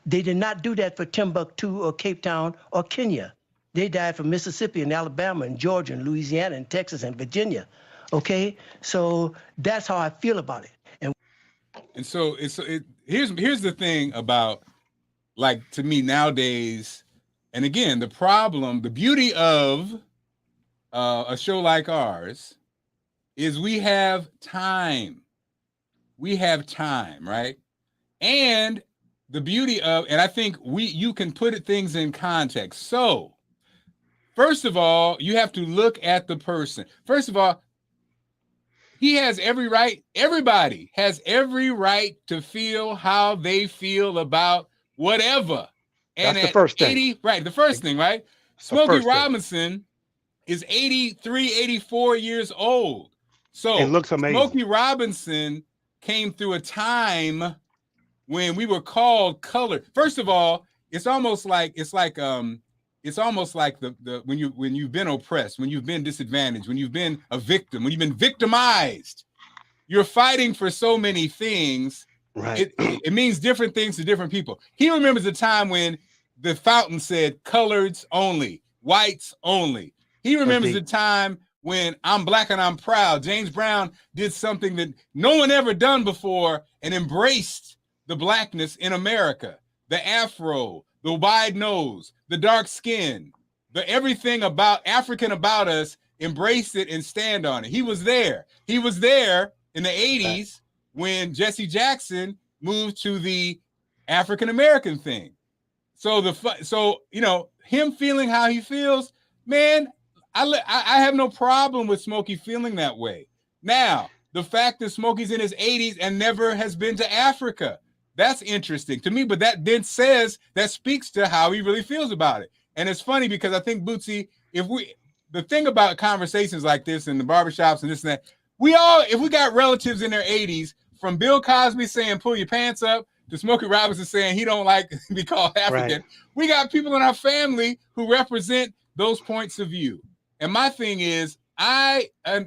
they did not do that for Timbuktu or Cape Town or Kenya. They died from Mississippi and Alabama and Georgia and Louisiana and Texas and Virginia, okay? So that's how I feel about it.
And so here's the thing about, like, to me nowadays, and again, the beauty of a show like ours is we have time. We have time, right? And the beauty of, and I think you can put things in context. So, first of all, you have to look at the person. First of all, he has every right, everybody has every right to feel how they feel about whatever. And
that's the first thing.
80, right, the first thing, right? Smokey Robinson is 83, 84 years old. So
it looks amazing.
Smokey Robinson came through a time when we were called colored. First of all, it's almost like the when you've been oppressed, when you've been disadvantaged, when you've been a victim, when you've been victimized, you're fighting for so many things.
Right.
It means different things to different people. He remembers the time when the fountain said coloreds only, whites only. He remembers the time when I'm Black and I'm proud. James Brown did something that no one ever done before and embraced the Blackness in America. The afro, the wide nose, the dark skin, the everything about African about us, embrace it and stand on it. He was there. He was there in the 80s when Jesse Jackson moved to the African American thing. So you know, him feeling how he feels, man, I have no problem with Smokey feeling that way. Now, the fact that Smokey's in his 80s and never has been to Africa, that's interesting to me, but that then that speaks to how he really feels about it. And it's funny because I think, Bootsy, the thing about conversations like this in the barbershops and this and that, if we got relatives in their 80s, from Bill Cosby saying pull your pants up to Smokey Robinson saying he don't like to be called African, we got people in our family who represent those points of view. And my thing is,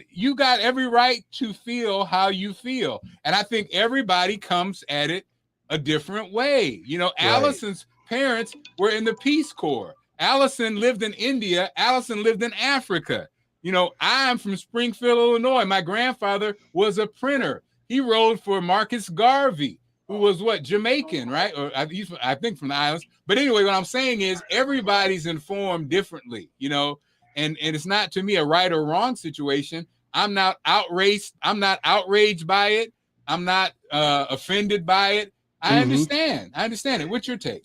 you got every right to feel how you feel. And I think everybody comes at it a different way. You know, Allison's parents were in the Peace Corps. Allison lived in India. Allison lived in Africa. You know, I'm from Springfield, Illinois. My grandfather was a printer. He rode for Marcus Garvey, who was Jamaican, right? Or I think from the islands. But anyway, what I'm saying is everybody's informed differently, you know, and it's not, to me, a right or wrong situation. I'm not outraged by it. I'm not offended by it. I understand it. What's your take?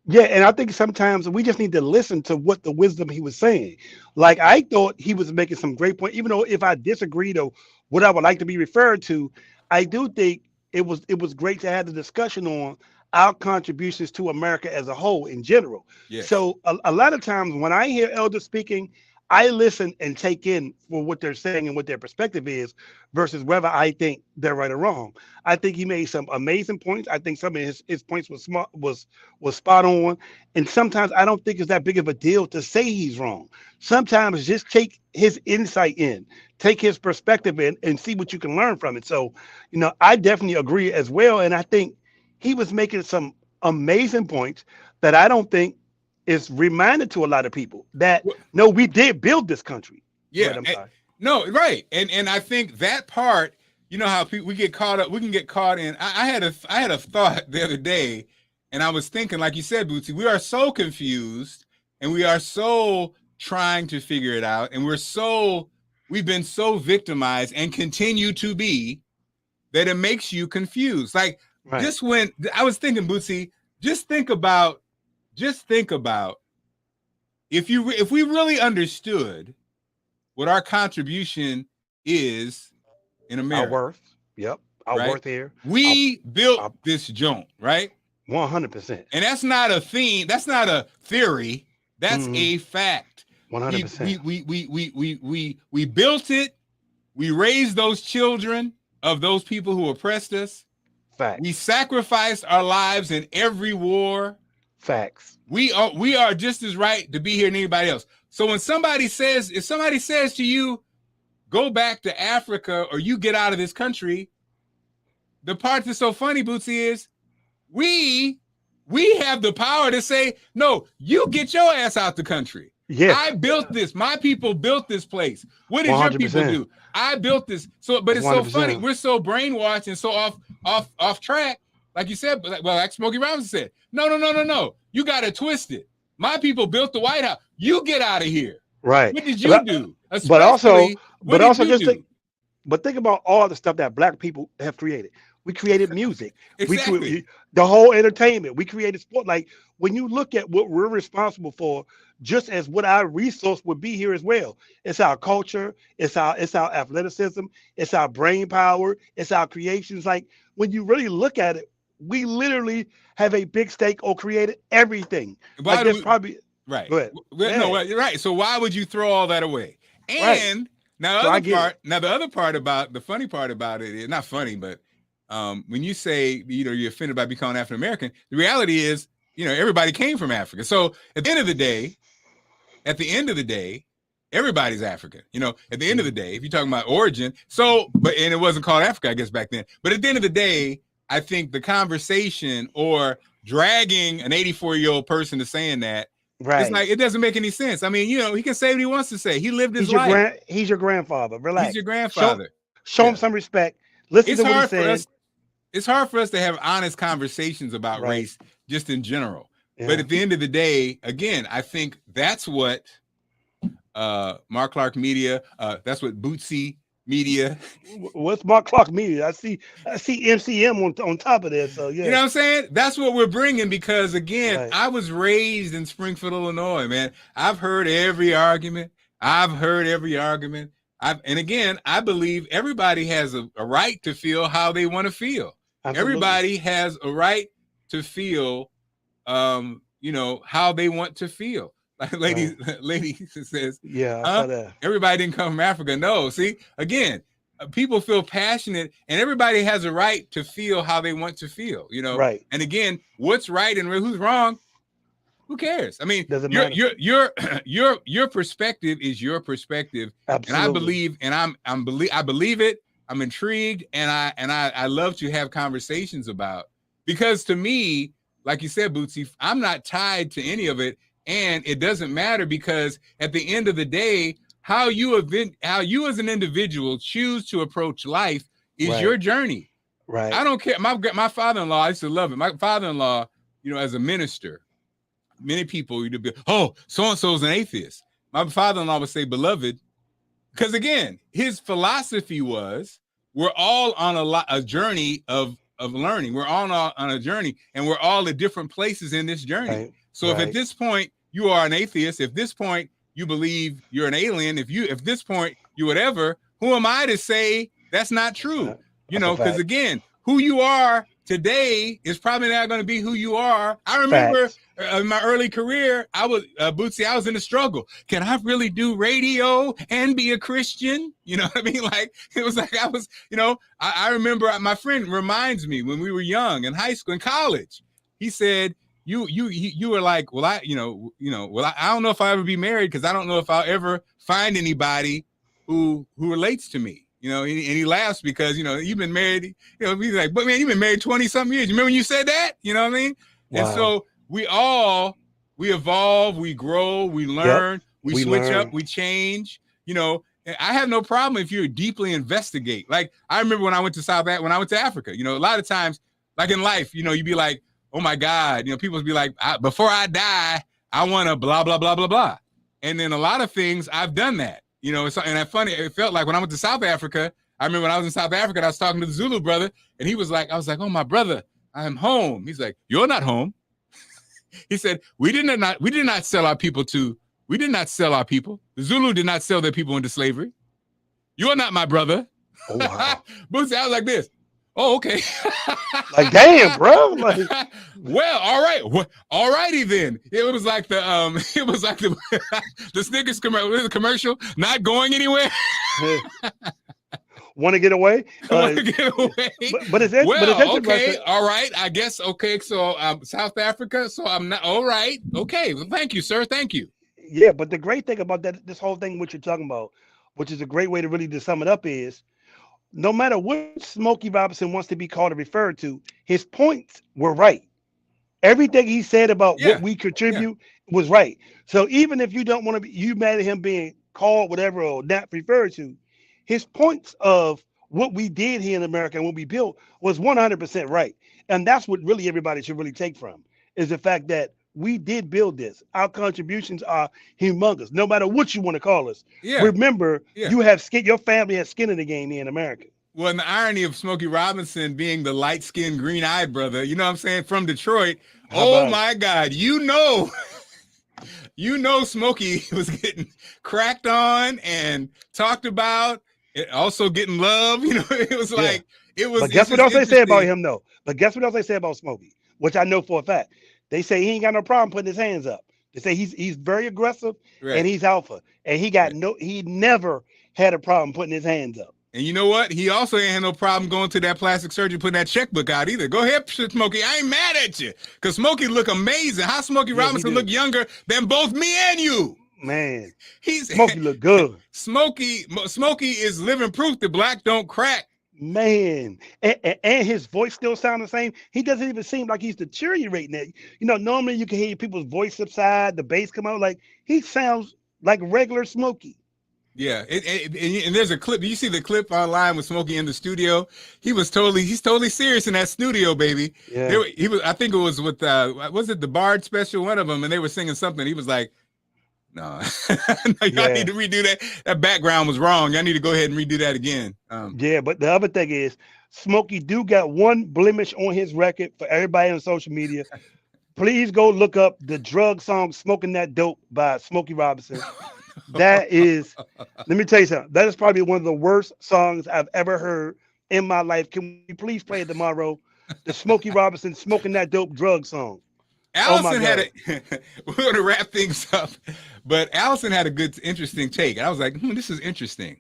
Yeah, and I think sometimes we just need to listen to what the wisdom he was saying. Like I thought he was making some great point, even though if I disagreed or what I would like to be referred to, I do think it was great to have the discussion on our contributions to America as a whole in general.
Yes.
So a lot of times when I hear elders speaking, I listen and take in for what they're saying and what their perspective is versus whether I think they're right or wrong. I think he made some amazing points. I think some of his points was smart, was spot on. And sometimes I don't think it's that big of a deal to say he's wrong. Sometimes just take his insight in, take his perspective in, and see what you can learn from it. So, I definitely agree as well. And I think he was making some amazing points that I don't think is reminded to a lot of people that no, we did build this country.
Yeah,
I'm sorry.
No, right, and I think that part, how we get caught up, we can get caught in. I had a thought the other day, and I was thinking, like you said, Bootsy, we are so confused, and we are so trying to figure it out, and we've been so victimized and continue to be that it makes you confused. Like just when I was thinking, Bootsy, just think about if we really understood what our contribution is in America.
Our worth. Yep. Our worth here.
We built this joint, right?
100%.
And that's not a theme. That's not a theory. That's a fact.
100%.
We built it. We raised those children of those people who oppressed us.
Facts.
We sacrificed our lives in every war.
Facts.
We are just as right to be here than anybody else. So when if somebody says to you, go back to Africa or you get out of this country, the part that's so funny, Bootsy, is we have the power to say, no, you get your ass out the country.
Yeah.
I built this. My people built this place. What did
100%.
your people do? I built this. So, but it's
100%.
so funny. We're so brainwashed and so off track. Like you said, like Smokey Robinson said, no. You got to twist it. My people built the White House. You get out of here.
Right.
What did you do?
But also think about all the stuff that Black people have created. We created music.
Exactly.
The whole entertainment. We created sport. Like when you look at what we're responsible for, just as what our resource would be here as well. It's our culture. It's our athleticism. It's our brain power. It's our creations. Like when you really look at it, we literally have a big stake or created everything. Like probably
right.
Go ahead.
No, right. So why would you throw all that away? And now the other part about the funny part about it is not funny, but when you say you're offended by becoming African American, the reality is everybody came from Africa. So at the end of the day, everybody's African. At the end of the day, if you're talking about origin, and it wasn't called Africa, I guess back then. But at the end of the day, I think the conversation or dragging an 84-year-old person to saying that, it's like, it doesn't make any sense. I mean, he can say what he wants to say. He lived his life.
He's your grandfather. Relax.
He's your grandfather.
Show him some respect. Listen to what he said.
It's hard for us to have honest conversations about race just in general.
Yeah.
But at the end of the day, again, I think that's what Marc Clarke Media, that's what Bootsy Media.
What's Marc Clarke Media? I see MCM on top of that. So yeah,
you know what I'm saying? That's what we're bringing because again, I was raised in Springfield, Illinois, man. I've heard every argument. And again, I believe everybody has a right to feel how they want to feel. Absolutely. Everybody has a right to feel, how they want to feel. Like lady says,
I saw that.
Everybody didn't come from Africa. No, see, again, people feel passionate, and everybody has a right to feel how they want to feel.
Right.
And again, what's right and who's wrong? Who cares? I mean, your perspective is your perspective,
Absolutely.
and I believe it. I'm intrigued, and I love to have conversations about, because to me, like you said, Bootsy, I'm not tied to any of it. And it doesn't matter because at the end of the day, how you as an individual choose to approach life is your journey.
Right.
I don't care. My father-in-law, I used to love it. My father-in-law, as a minister, many people would be, oh, so-and-so's an atheist. My father-in-law would say, beloved, because again, his philosophy was, we're all on a journey of of learning. We're all on a journey, and we're all at different places in this journey.
Right.
So if at this point you are an atheist, if this point you believe you're an alien, if this point you whatever, who am I to say that's not true? You know, because again, who you are today is probably not going to be who you are. I remember in my early career, I was Bootsy, I was in the struggle. Can I really do radio and be a Christian? You know what I mean? Like, it was like I was, you know, I remember my friend reminds me when we were young in high school, in college, he said, you were like, well, I don't know if I'll ever be married because I don't know if I'll ever find anybody who relates to me. You know, and he laughs because, you know, you've been married, you know, he's like, but man, you've been married 20 something years. You remember when you said that? You know what I mean? Wow. And so we evolve, we grow, we learn, we switch up, we change, you know. I have no problem if you deeply investigate. Like, I remember when I went to Africa, you know, a lot of times, like in life, you know, you'd be like, oh my God, you know, people would be like, before I die, I want to blah, blah, blah, blah, blah. And then a lot of things I've done that. You know, and it's funny, it felt like when I went to South Africa, I remember when I was in South Africa, I was talking to the Zulu brother, and he was like, I was like, oh, my brother, I'm home. He's like, you're not home. He said, we did not sell our people. The Zulu did not sell their people into slavery. You're not my brother. Oh, wow. Bootsy, I was like this. Oh, okay.
Like, damn, bro. Like,
well, all right. All righty then. It was like the Snickers commercial, not going anywhere.
Want to get away?
Want to get away?
But it's
okay. All right. I guess. Okay. So South Africa. So I'm not. All right. Okay. Well, thank you, sir. Thank you.
Yeah. But the great thing about this whole thing, what you're talking about, which is a great way to really to sum it up, is no matter what Smokey Robinson wants to be called or referred to, his points were right. Everything he said about what we contribute was right. So even if you don't want to be, you mad at him being called whatever or not referred to, his points of what we did here in America and what we built was 100% right. And that's what really everybody should really take from, is the fact that we did build this. Our contributions are humongous, no matter what you want to call us. Yeah. Remember, you have skin. Your family has skin in the game here in America.
Well, and the irony of Smokey Robinson being the light-skinned, green-eyed brother, you know what I'm saying, from Detroit. Oh my God, you know Smokey was getting cracked on and talked about, also getting love. You know, it was like it was.
But guess what else they say about him, though? But guess what else they say about Smokey, which I know for a fact. They say he ain't got no problem putting his hands up. They say he's very aggressive and he's alpha, and he never had a problem putting his hands up.
And you know what? He also ain't had no problem going to that plastic surgeon putting that checkbook out either. Go ahead, Smokey. I ain't mad at you, because Smokey look amazing. How Smokey Robinson look younger than both me and you?
Man, Smokey look good.
Smokey is living proof that black don't crack.
Man, and his voice still sounds the same. He doesn't even seem like he's deteriorating it. You know, normally you can hear people's voice subside, the bass come out. Like, he sounds like regular Smokey.
Yeah, and there's a clip. You see the clip online with Smokey in the studio? He's totally serious in that studio, baby. Yeah. I think it was with was it the Bard special, one of them, and they were singing something. He was like, no, I need to redo that. That background was wrong. I need to go ahead and redo that again.
Yeah, but the other thing is, Smokey do got one blemish on his record for everybody on social media. Please go look up the drug song "Smoking That Dope" by Smokey Robinson. That is, let me tell you something. That is probably one of the worst songs I've ever heard in my life. Can we please play it tomorrow? The Smokey Robinson "Smoking That Dope" drug song.
Allison we're going to wrap things up, but Allison had a good, interesting take. And I was like, this is interesting.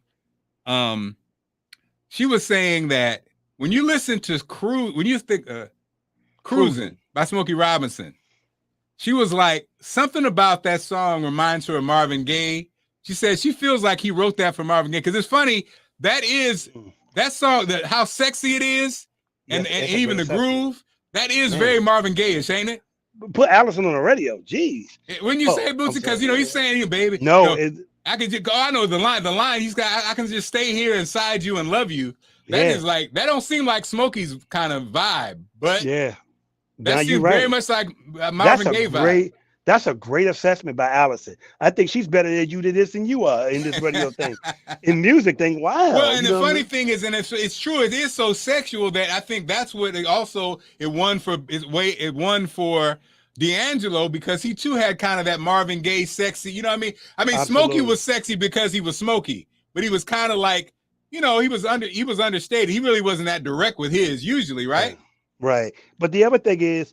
She was saying that when you listen to Cruising by Smokey Robinson, she was like, something about that song reminds her of Marvin Gaye. She said she feels like he wrote that for Marvin Gaye. Because it's funny, that song, how sexy it is, and even the groove, that is very Marvin Gaye-ish, ain't it?
Put Allison on the radio. Jeez.
When you say Bootsy, because he's saying, baby,
no,
I can just go. I know the line he's got. I can just stay here inside you and love you. That is like, that don't seem like Smokey's kind of vibe, but that seems very much like Marvin Gaye vibe.
That's a great assessment by Allison. I think she's better at you to this than you are in this radio thing. In music thing, wow.
Well, and
you
the
know what I
funny
mean?
thing is, and it's true, it is so sexual that I think that's what it won for D'Angelo, because he too had kind of that Marvin Gaye sexy, you know what I mean? I mean,
Absolutely.
Smokey was sexy because he was Smokey, but he was kind of like, you know, he was understated. He really wasn't that direct with his usually, right?
Right. But the other thing is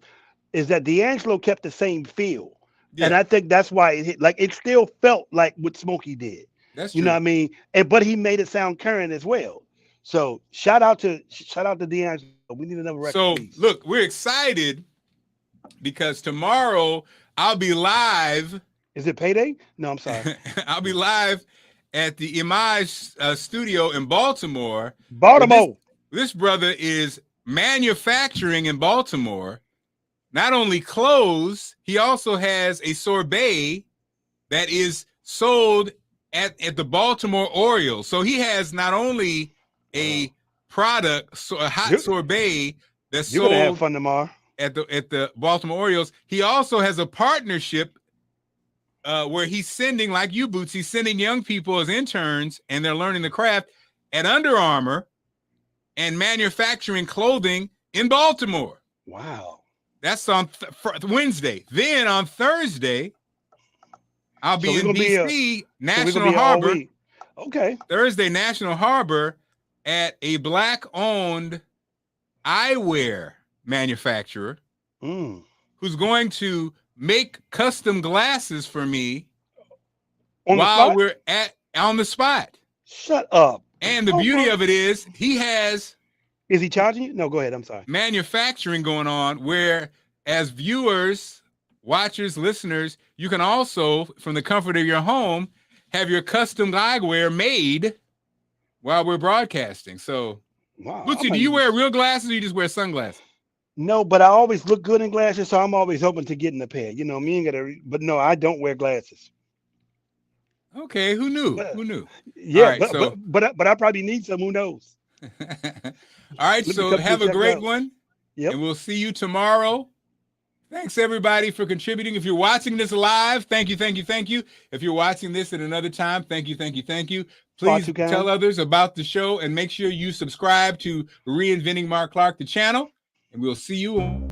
that D'Angelo kept the same feel. And
Yeah.
I think that's why it hit, like it still felt like what Smokey did.
That's
You
true.
know what I mean? But he made it sound current as well. So shout out to D'Angelo. We need another record.
So
please.
look, we're excited because tomorrow I'll be live.
Is it payday? No, I'm sorry.
I'll be live at the Image studio in Baltimore.
Baltimore.
This brother is manufacturing in Baltimore not only clothes, he also has a sorbet that is sold at the Baltimore Orioles. So he has not only a product, so a hot sorbet that's
You're
sold
gonna have fun tomorrow
at the Baltimore Orioles. He also has a partnership where he's sending, like you, Boots, he's sending young people as interns, and they're learning the craft at Under Armour and manufacturing clothing in Baltimore.
Wow.
That's on Wednesday. Then on Thursday, I'll be in DC, National Harbor.
Okay.
Thursday, National Harbor, at a Black-owned eyewear manufacturer who's going to make custom glasses for me while we're on the spot.
Shut up.
And the beauty of it is he has...
Is he charging you? No, go ahead. I'm sorry.
Manufacturing going on where, as viewers, watchers, listeners, you can also, from the comfort of your home, have your custom eyewear made while we're broadcasting. So,
wow.
Bootsy, do you wear real glasses or you just wear sunglasses?
No, but I always look good in glasses, so I'm always open to getting a pair. You know, but no, I don't wear glasses.
Okay, who knew? Who knew?
Yeah,
right,
but I probably need some. Who knows?
All right, so have a great one.
Yep.
And we'll see you tomorrow. Thanks, everybody, for contributing. If you're watching this live, thank you, thank you, thank you. If you're watching this at another time, thank you, thank you, thank you. Please tell others about the show and make sure you subscribe to Reinventing Marc Clarke, the channel, and we'll see you